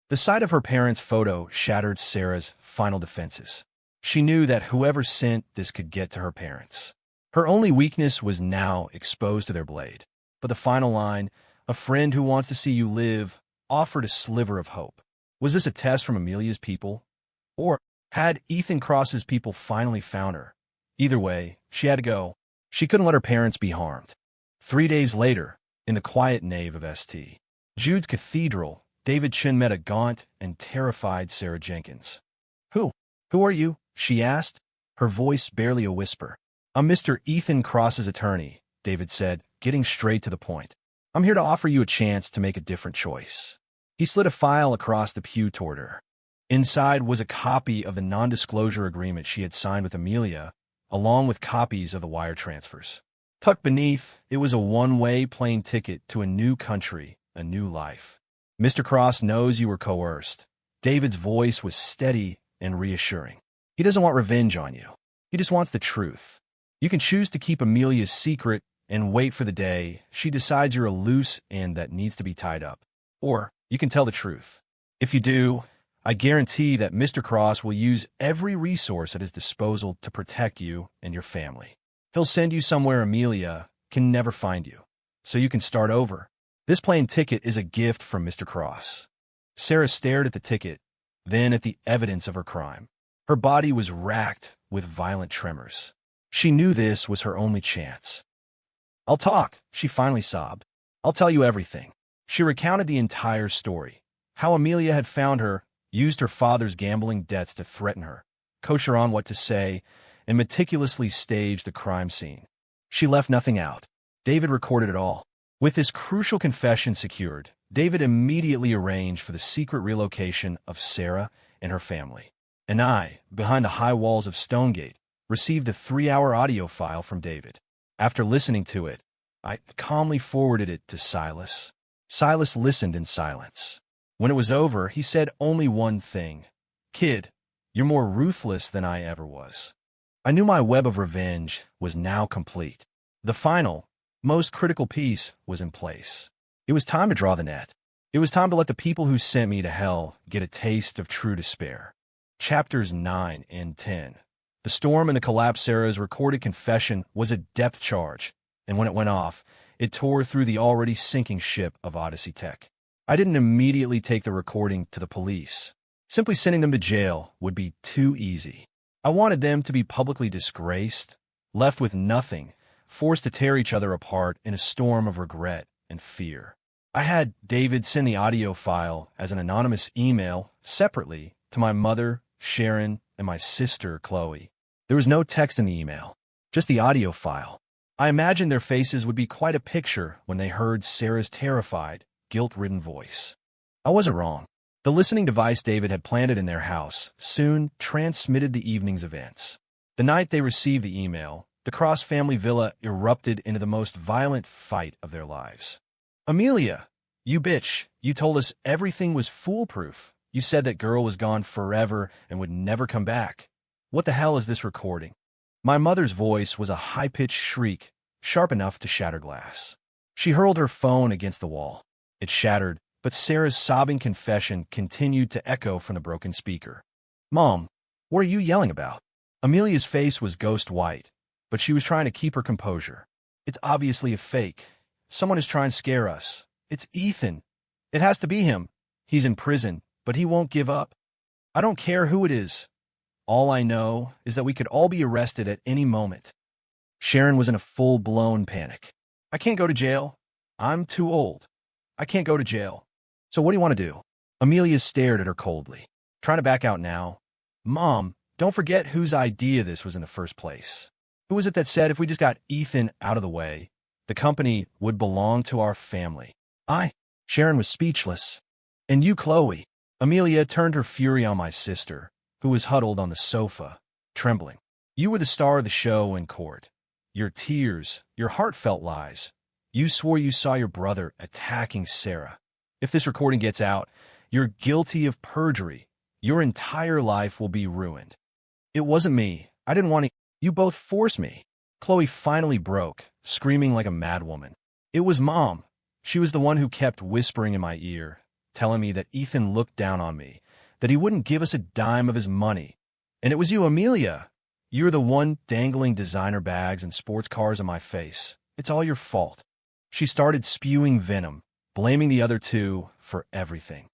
The sight of her parents' photo shattered Sarah's final defenses. She knew that whoever sent this could get to her parents. Her only weakness was now exposed to their blade. But the final line, "A friend who wants to see you live," offered a sliver of hope. Was this a test from Amelia's people? Or had Ethan Cross's people finally found her? Either way, she had to go. She couldn't let her parents be harmed. 3 days later, in the quiet nave of St. Jude's Cathedral, David Chin met a gaunt and terrified Sarah Jenkins. Who are you?" she asked, her voice barely a whisper. "I'm Mr. Ethan Cross's attorney," David said, getting straight to the point. "I'm here to offer you a chance to make a different choice." He slid a file across the pew toward her. Inside was a copy of the non-disclosure agreement she had signed with Amelia, along with copies of the wire transfers. Tucked beneath, it was a one-way plane ticket to a new country, a new life. "Mr. Cross knows you were coerced." David's voice was steady and reassuring. He doesn't want revenge on you. He just wants the truth. You can choose to keep Amelia's secret and wait for the day she decides you're a loose end that needs to be tied up. Or you can tell the truth. If you do, I guarantee that Mr. Cross will use every resource at his disposal to protect you and your family. He'll send you somewhere Amelia can never find you, so you can start over. This plane ticket is a gift from Mr. Cross. Sarah stared at the ticket, then at the evidence of her crime. Her body was racked with violent tremors. She knew this was her only chance. "I'll talk," she finally sobbed. "I'll tell you everything." She recounted the entire story, how Amelia had found her, used her father's gambling debts to threaten her, coach her on what to say, and meticulously staged the crime scene. She left nothing out. David recorded it all. With this crucial confession secured, David immediately arranged for the secret relocation of Sarah and her family. And I, behind the high walls of Stonegate, received the 3-hour audio file from David. After listening to it, I calmly forwarded it to Silas. Silas listened in silence. When it was over, he said only one thing. "Kid, you're more ruthless than I ever was." I knew my web of revenge was now complete. The final, most critical piece was in place. It was time to draw the net. It was time to let the people who sent me to hell get a taste of true despair. Chapters 9 and 10. The storm and the collapse. Sarah's recorded confession was a depth charge, and when it went off, it tore through the already sinking ship of Odyssey Tech. I didn't immediately take the recording to the police. Simply sending them to jail would be too easy. I wanted them to be publicly disgraced, left with nothing, forced to tear each other apart in a storm of regret and fear. I had David send the audio file as an anonymous email separately to my mother, Sharon, and my sister, Chloe. There was no text in the email, just the audio file. I imagined their faces would be quite a picture when they heard Sarah's terrified, guilt-ridden voice. I wasn't wrong. The listening device David had planted in their house soon transmitted the evening's events. The night they received the email, the Cross family villa erupted into the most violent fight of their lives. "Amelia, you bitch, you told us everything was foolproof. You said that girl was gone forever and would never come back. What the hell is this recording?" My mother's voice was a high-pitched shriek, sharp enough to shatter glass. She hurled her phone against the wall. It shattered, but Sarah's sobbing confession continued to echo from the broken speaker. "Mom, what are you yelling about?" Amelia's face was ghost white, but she was trying to keep her composure. "It's obviously a fake. Someone is trying to scare us. It's Ethan. It has to be him. He's in prison, but he won't give up. I don't care who it is. All I know is that we could all be arrested at any moment." Sharon was in a full-blown panic. "I can't go to jail. I'm too old. I can't go to jail. So what do you want to do?" Amelia stared at her coldly. "Trying to back out now?" "Mom, don't forget whose idea this was in the first place. Who was it that said if we just got Ethan out of the way, the company would belong to our family?" Sharon was speechless. "And you, Chloe." Amelia turned her fury on my sister, who was huddled on the sofa, trembling. "You were the star of the show in court. Your tears, your heartfelt lies. You swore you saw your brother attacking Sarah. If this recording gets out, you're guilty of perjury. Your entire life will be ruined." "It wasn't me. I didn't want to. You both forced me." Chloe finally broke, screaming like a madwoman. "It was Mom. She was the one who kept whispering in my ear, telling me that Ethan looked down on me, that he wouldn't give us a dime of his money. And it was you, Amelia. You're the one dangling designer bags and sports cars in my face. It's all your fault." She started spewing venom, blaming the other two for everything.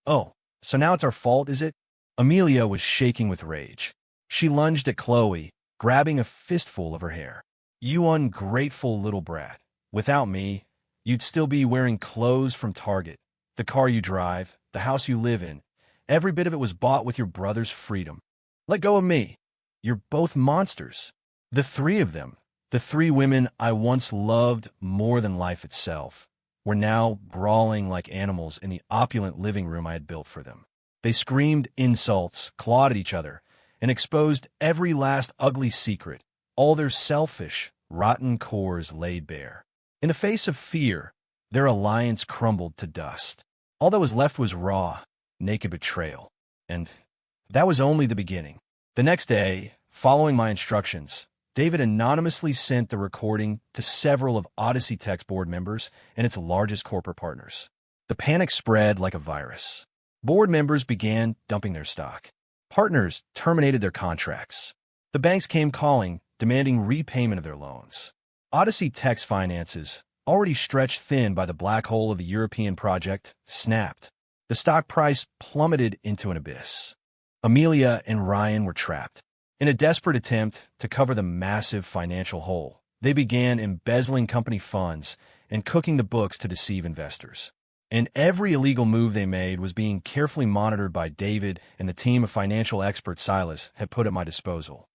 "Oh, so now it's our fault, is it?" Amelia was shaking with rage. She lunged at Chloe, grabbing a fistful of her hair. "You ungrateful little brat. Without me, you'd still be wearing clothes from Target. The car you drive, the house you live in, every bit of it was bought with your brother's freedom. Let go of me. You're both monsters. The three of them, the three women I once loved more than life itself, were now brawling like animals in the opulent living room I had built for them. They screamed insults, clawed at each other, and exposed every last ugly secret, all their selfish, rotten cores laid bare. In the face of fear, their alliance crumbled to dust. All that was left was raw, naked betrayal. And that was only the beginning. The next day, following my instructions, David anonymously sent the recording to several of Odyssey Tech's board members and its largest corporate partners. The panic spread like a virus. Board members began dumping their stock. Partners terminated their contracts. The banks came calling, demanding repayment of their loans. Odyssey Tech's finances, already stretched thin by the black hole of the European project, snapped. The stock price plummeted into an abyss. Amelia and Ryan were trapped. In a desperate attempt to cover the massive financial hole, they began embezzling company funds and cooking the books to deceive investors. And every illegal move they made was being carefully monitored by David and the team of financial experts Silas had put at my disposal.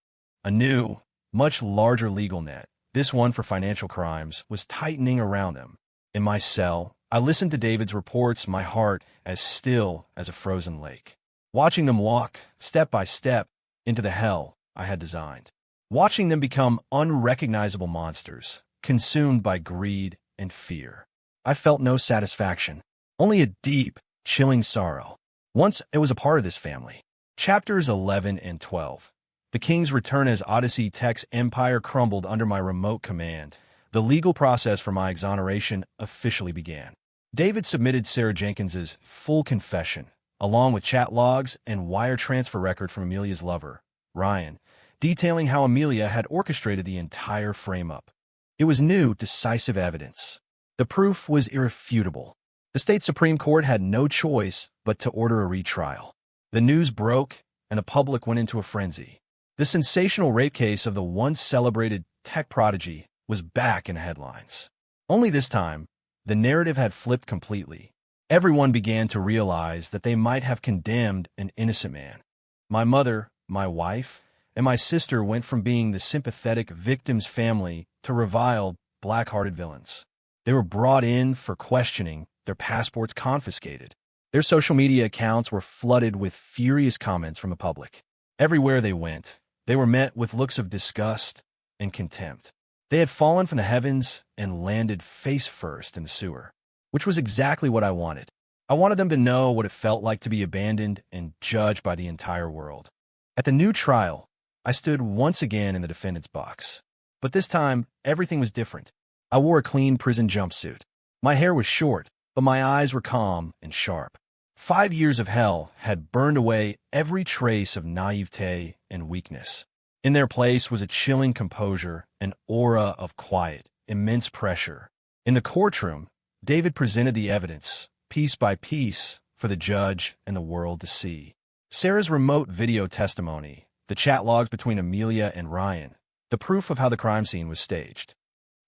A new, much larger legal net, this one for financial crimes, was tightening around them. In my cell, I listened to David's reports, my heart as still as a frozen lake. Watching them walk, step by step, into the hell I had designed. Watching them become unrecognizable monsters, consumed by greed and fear. I felt no satisfaction, only a deep, chilling sorrow. Once I was a part of this family. Chapters 11 and 12. The King's return as Odyssey Tech's empire crumbled under my remote command. The legal process for my exoneration officially began. David submitted Sarah Jenkins's full confession, along with chat logs and wire transfer record from Amelia's lover, Ryan, detailing how Amelia had orchestrated the entire frame-up. It was new, decisive evidence. The proof was irrefutable. The state Supreme Court had no choice but to order a retrial. The news broke, and the public went into a frenzy. The sensational rape case of the once celebrated tech prodigy was back in the headlines. Only this time, the narrative had flipped completely. Everyone began to realize that they might have condemned an innocent man. My mother, my wife, and my sister went from being the sympathetic victim's family to reviled, black-hearted villains. They were brought in for questioning, their passports confiscated. Their social media accounts were flooded with furious comments from the public. Everywhere they went, they were met with looks of disgust and contempt. They had fallen from the heavens and landed face first in the sewer, which was exactly what I wanted. I wanted them to know what it felt like to be abandoned and judged by the entire world. At the new trial, I stood once again in the defendant's box. But this time, everything was different. I wore a clean prison jumpsuit. My hair was short, but my eyes were calm and sharp. 5 years of hell had burned away every trace of naivete and weakness. In their place was a chilling composure, an aura of quiet, immense pressure. In the courtroom, David presented the evidence, piece by piece, for the judge and the world to see. Sarah's remote video testimony, the chat logs between Amelia and Ryan, the proof of how the crime scene was staged.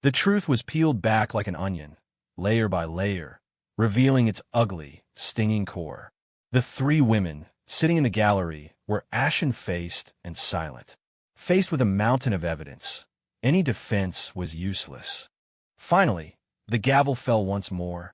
The truth was peeled back like an onion, layer by layer, revealing its ugly, stinging core. The three women, sitting in the gallery, were ashen-faced and silent. Faced with a mountain of evidence, any defense was useless. Finally, the gavel fell once more.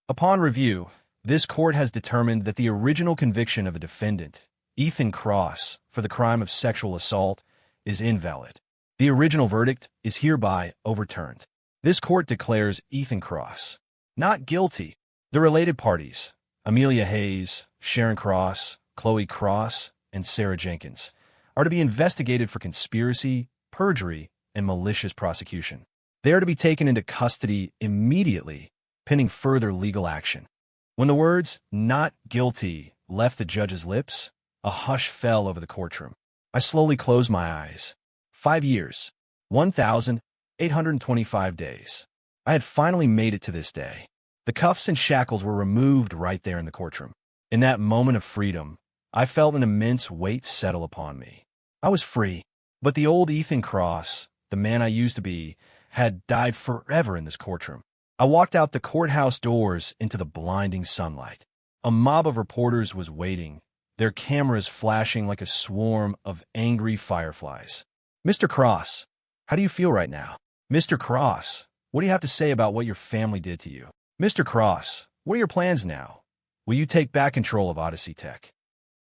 Upon review, this court has determined that the original conviction of a defendant, Ethan Cross, for the crime of sexual assault, is invalid. The original verdict is hereby overturned. This court declares Ethan Cross not guilty. The related parties, Amelia Hayes, Sharon Cross, Chloe Cross, and Sarah Jenkins, are to be investigated for conspiracy, perjury, and malicious prosecution. They are to be taken into custody immediately, pending further legal action. When the words, "not guilty," left the judge's lips, a hush fell over the courtroom. I slowly closed my eyes. 5 years, 1,825 days. I had finally made it to this day. The cuffs and shackles were removed right there in the courtroom. In that moment of freedom, I felt an immense weight settle upon me. I was free, but the old Ethan Cross, the man I used to be, had died forever in this courtroom. I walked out the courthouse doors into the blinding sunlight. A mob of reporters was waiting, their cameras flashing like a swarm of angry fireflies. "Mr. Cross, how do you feel right now? Mr. Cross, what do you have to say about what your family did to you? Mr. Cross, what are your plans now? Will you take back control of Odyssey Tech?"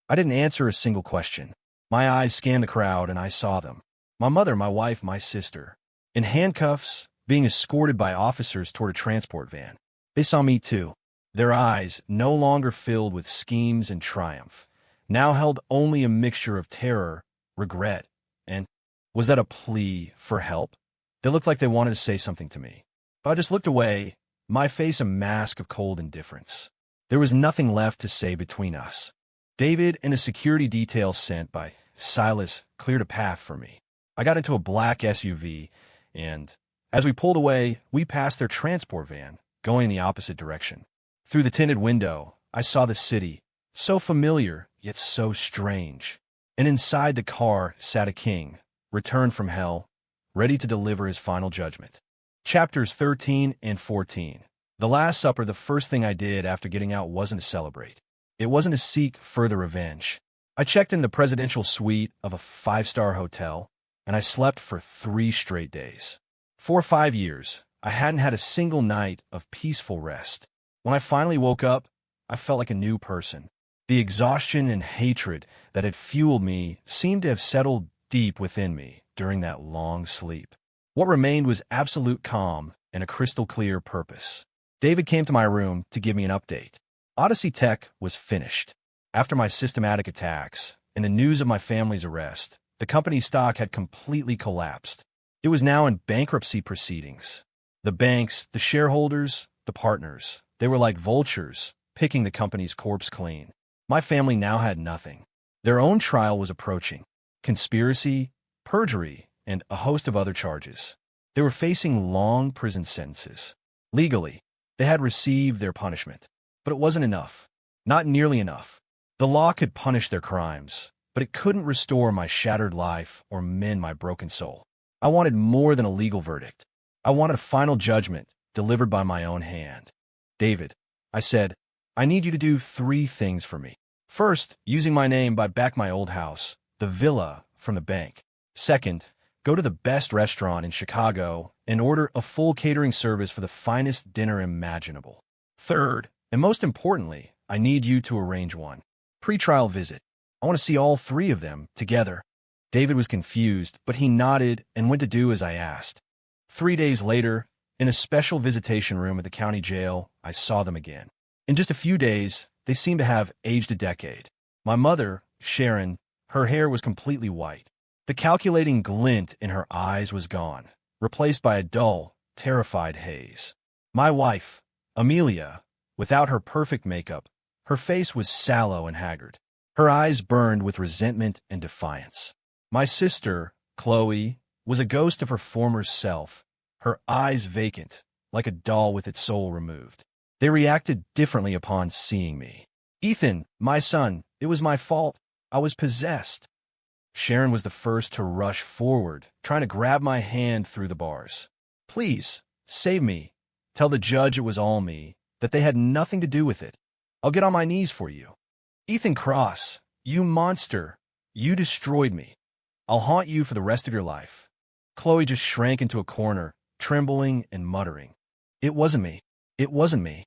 I didn't answer a single question. My eyes scanned the crowd, and I saw them. My mother, my wife, my sister, in handcuffs, being escorted by officers toward a transport van. They saw me too. Their eyes, no longer filled with schemes and triumph, now held only a mixture of terror regret, and was that a plea for help? They looked like they wanted to say something to me. But I just looked away, my face a mask of cold indifference. There was nothing left to say between us. David and a security detail sent by Silas cleared a path for me. I got into a black SUV, and as we pulled away, we passed their transport van, going in the opposite direction. Through the tinted window, I saw the city, so familiar, yet so strange. And inside the car sat a king, returned from hell, ready to deliver his final judgment. Chapters 13 and 14. The Last Supper. The first thing I did after getting out wasn't to celebrate. It wasn't to seek further revenge. I checked in the presidential suite of a 5-star hotel, and I slept for 3 straight days. For 5 years, I hadn't had a single night of peaceful rest. When I finally woke up, I felt like a new person. The exhaustion and hatred that had fueled me seemed to have settled deep within me during that long sleep. What remained was absolute calm and a crystal-clear purpose. David came to my room to give me an update. Odyssey Tech was finished. After my systematic attacks and the news of my family's arrest, the company's stock had completely collapsed. It was now in bankruptcy proceedings. The banks, the shareholders, the partners, they were like vultures, picking the company's corpse clean. My family now had nothing. Their own trial was approaching. Conspiracy, perjury, and a host of other charges. They were facing long prison sentences. Legally, they had received their punishment. But it wasn't enough. Not nearly enough. The law could punish their crimes, but it couldn't restore my shattered life or mend my broken soul. I wanted more than a legal verdict. I wanted a final judgment delivered by my own hand. David, I said, I need you to do 3 things for me. First, using my name, buy back my old house, the villa, from the bank. Second, go to the best restaurant in Chicago and order a full catering service for the finest dinner imaginable. Third, and most importantly, I need you to arrange one pre-trial visit. I want to see all 3 of them together. David was confused, but he nodded and went to do as I asked. 3 days later, in a special visitation room at the county jail, I saw them again. In just a few days, they seemed to have aged a decade. My mother, Sharon, her hair was completely white. The calculating glint in her eyes was gone, replaced by a dull, terrified haze. My wife, Amelia, without her perfect makeup, her face was sallow and haggard. Her eyes burned with resentment and defiance. My sister, Chloe, was a ghost of her former self, her eyes vacant, like a doll with its soul removed. They reacted differently upon seeing me. Ethan, my son, it was my fault. I was possessed. Sharon was the first to rush forward, trying to grab my hand through the bars. Please, save me. Tell the judge it was all me, that they had nothing to do with it. I'll get on my knees for you. Ethan Cross, you monster. You destroyed me. I'll haunt you for the rest of your life. Chloe just shrank into a corner, trembling and muttering. It wasn't me. It wasn't me.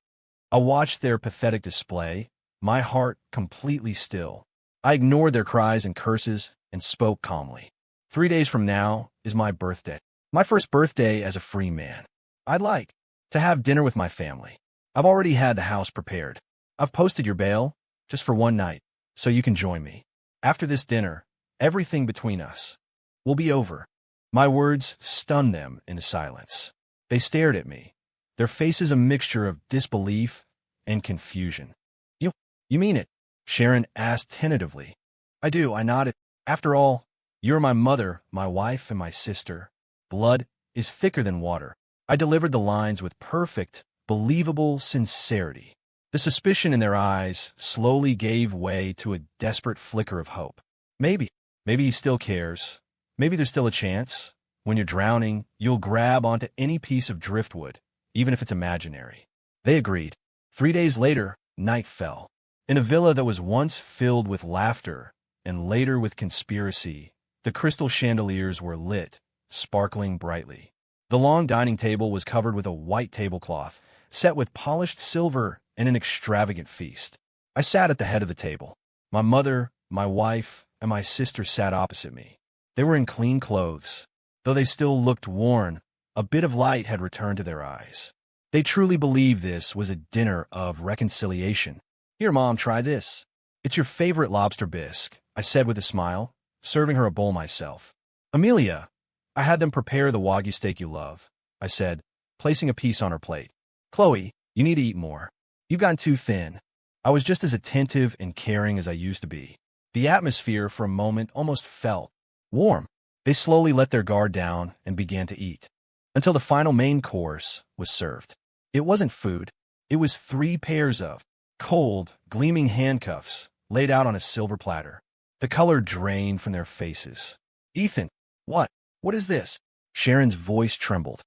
I watched their pathetic display, my heart completely still. I ignored their cries and curses and spoke calmly. 3 days from now is my birthday. My first birthday as a free man. I'd like to have dinner with my family. I've already had the house prepared. I've posted your bail just for one night, so you can join me. After this dinner, everything between us will be over. My words stunned them into silence. They stared at me, their faces a mixture of disbelief and confusion. You mean it? Sharon asked tentatively. I do, I nodded. After all, you're my mother, my wife, and my sister. Blood is thicker than water. I delivered the lines with perfect, believable sincerity. The suspicion in their eyes slowly gave way to a desperate flicker of hope. Maybe he still cares. Maybe there's still a chance. When you're drowning, you'll grab onto any piece of driftwood, even if it's imaginary. They agreed. 3 days later, night fell. In a villa that was once filled with laughter and later with conspiracy, the crystal chandeliers were lit, sparkling brightly. The long dining table was covered with a white tablecloth, set with polished silver and an extravagant feast. I sat at the head of the table. My mother, my wife, and my sister sat opposite me. They were in clean clothes. Though they still looked worn, a bit of light had returned to their eyes. They truly believed this was a dinner of reconciliation. Here, Mom, try this. It's your favorite lobster bisque, I said with a smile, serving her a bowl myself. Amelia, I had them prepare the Wagyu steak you love, I said, placing a piece on her plate. Chloe, you need to eat more. You've gotten too thin. I was just as attentive and caring as I used to be. The atmosphere for a moment almost felt warm. They slowly let their guard down and began to eat, until the final main course was served. It wasn't food. It was 3 pairs of cold, gleaming handcuffs laid out on a silver platter. The color drained from their faces. Ethan, what? What is this? Sharon's voice trembled.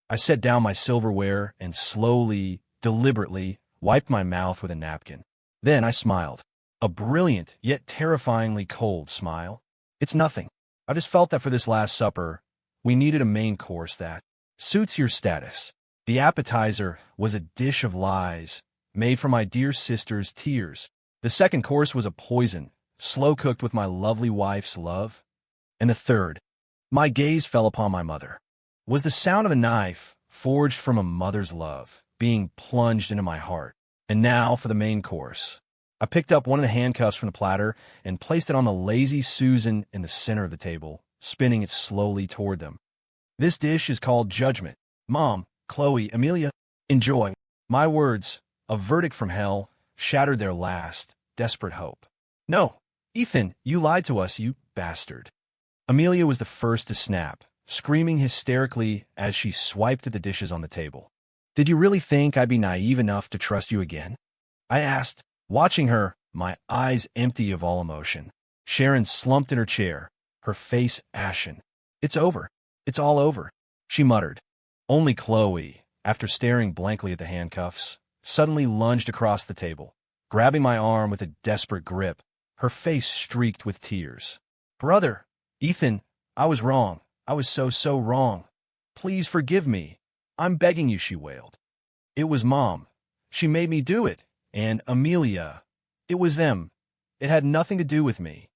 I set down my silverware and slowly, deliberately, wiped my mouth with a napkin. Then I smiled. A brilliant, yet terrifyingly cold smile. It's nothing. I just felt that for this last supper, we needed a main course that suits your status. The appetizer was a dish of lies, made from my dear sister's tears. The second course was a poison, slow-cooked with my lovely wife's love. And the third, my gaze fell upon my mother, was the sound of a knife, forged from a mother's love, being plunged into my heart. And now for the main course. I picked up one of the handcuffs from the platter and placed it on the lazy Susan in the center of the table, spinning it slowly toward them. This dish is called Judgment. Mom, Chloe, Amelia, enjoy. My words, a verdict from hell, shattered their last, desperate hope. No, Ethan, you lied to us, you bastard. Amelia was the first to snap, screaming hysterically as she swiped at the dishes on the table. Did you really think I'd be naive enough to trust you again? I asked, watching her, my eyes empty of all emotion. Sharon slumped in her chair, her face ashen. It's over. It's all over, she muttered. Only Chloe, after staring blankly at the handcuffs, suddenly lunged across the table, grabbing my arm with a desperate grip, her face streaked with tears. Brother, Ethan, I was wrong. I was so wrong. Please forgive me. I'm begging you, she wailed. It was Mom. She made me do it. And Amelia. It was them. It had nothing to do with me.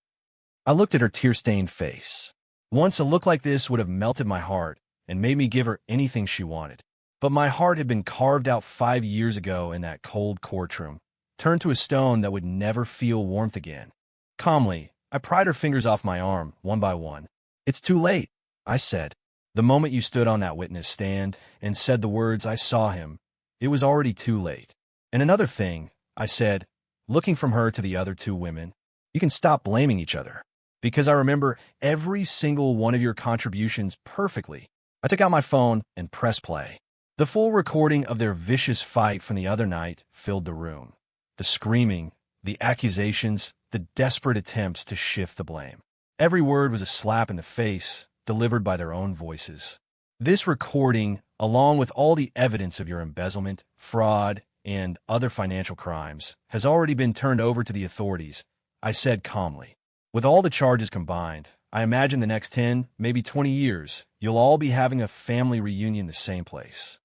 I looked at her tear-stained face. Once a look like this would have melted my heart and made me give her anything she wanted. But my heart had been carved out 5 years ago in that cold courtroom, turned to a stone that would never feel warmth again. Calmly, I pried her fingers off my arm, one by one. It's too late, I said. The moment you stood on that witness stand and said the words, I saw him, it was already too late. And another thing, I said, looking from her to the other 2 women, you can stop blaming each other. Because I remember every single one of your contributions perfectly. I took out my phone and pressed play. The full recording of their vicious fight from the other night filled the room. The screaming, the accusations, the desperate attempts to shift the blame. Every word was a slap in the face, delivered by their own voices. This recording, along with all the evidence of your embezzlement, fraud, and other financial crimes, has already been turned over to the authorities, I said calmly. With all the charges combined, I imagine the next 10, maybe 20 years, you'll all be having a family reunion in the same place.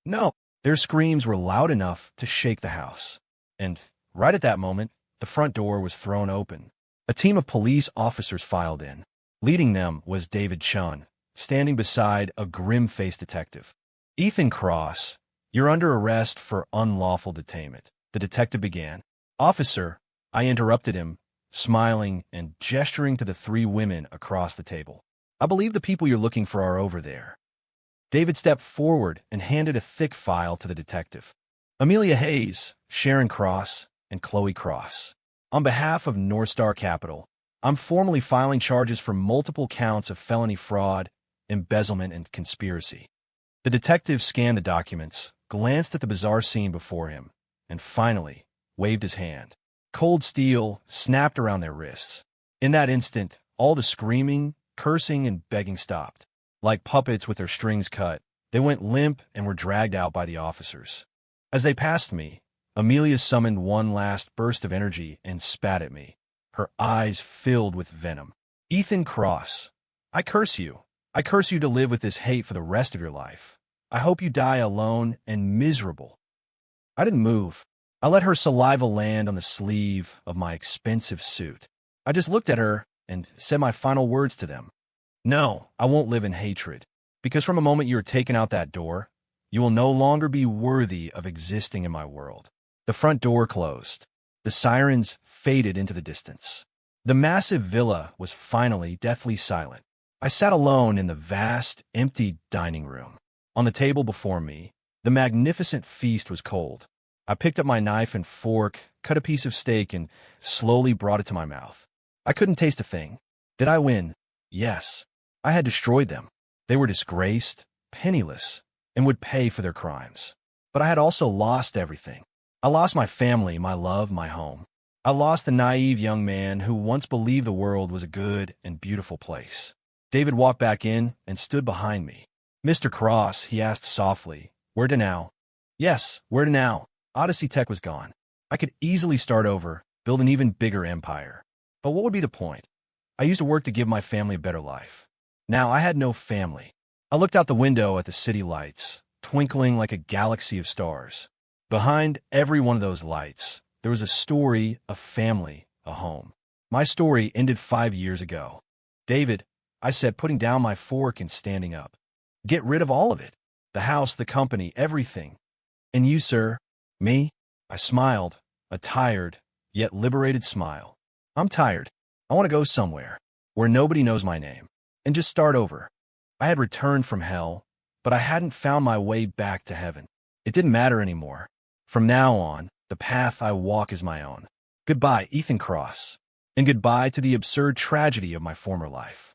No, their screams were loud enough to shake the house. And right at that moment, the front door was thrown open. A team of police officers filed in. Leading them was David Chun, standing beside a grim-faced detective. Ethan Cross, you're under arrest for unlawful detainment, the detective began. Officer, I interrupted him, smiling and gesturing to the 3 women across the table. I believe the people you're looking for are over there. David stepped forward and handed a thick file to the detective. Amelia Hayes, Sharon Cross, and Chloe Cross. On behalf of North Star Capital, I'm formally filing charges for multiple counts of felony fraud, embezzlement, and conspiracy. The detective scanned the documents, glanced at the bizarre scene before him, and finally waved his hand. Cold steel snapped around their wrists. In that instant, all the screaming, cursing, and begging stopped. Like puppets with their strings cut, they went limp and were dragged out by the officers. As they passed me, Amelia summoned one last burst of energy and spat at me, her eyes filled with venom. Ethan Cross, I curse you. I curse you to live with this hate for the rest of your life. I hope you die alone and miserable. I didn't move. I let her saliva land on the sleeve of my expensive suit. I just looked at her and said my final words to them. No, I won't live in hatred, because from the moment you are taken out that door, you will no longer be worthy of existing in my world. The front door closed. The sirens faded into the distance. The massive villa was finally deathly silent. I sat alone in the vast, empty dining room. On the table before me, the magnificent feast was cold. I picked up my knife and fork, cut a piece of steak, and slowly brought it to my mouth. I couldn't taste a thing. Did I win? Yes. I had destroyed them. They were disgraced, penniless, and would pay for their crimes. But I had also lost everything. I lost my family, my love, my home. I lost the naive young man who once believed the world was a good and beautiful place. David walked back in and stood behind me. "Mr. Cross," he asked softly, "where to now?" "Yes, where to now?" Odyssey Tech was gone. I could easily start over, build an even bigger empire. But what would be the point? I used to work to give my family a better life. Now I had no family. I looked out the window at the city lights, twinkling like a galaxy of stars. Behind every one of those lights, there was a story, a family, a home. My story ended 5 years ago. "David," I said, putting down my fork and standing up. "Get rid of all of it. The house, the company, everything." "And you, sir?" "Me?" I smiled, a tired, yet liberated smile. "I'm tired. I want to go somewhere, where nobody knows my name, and just start over." I had returned from hell, but I hadn't found my way back to heaven. It didn't matter anymore. From now on, the path I walk is my own. Goodbye, Ethan Cross, and goodbye to the absurd tragedy of my former life.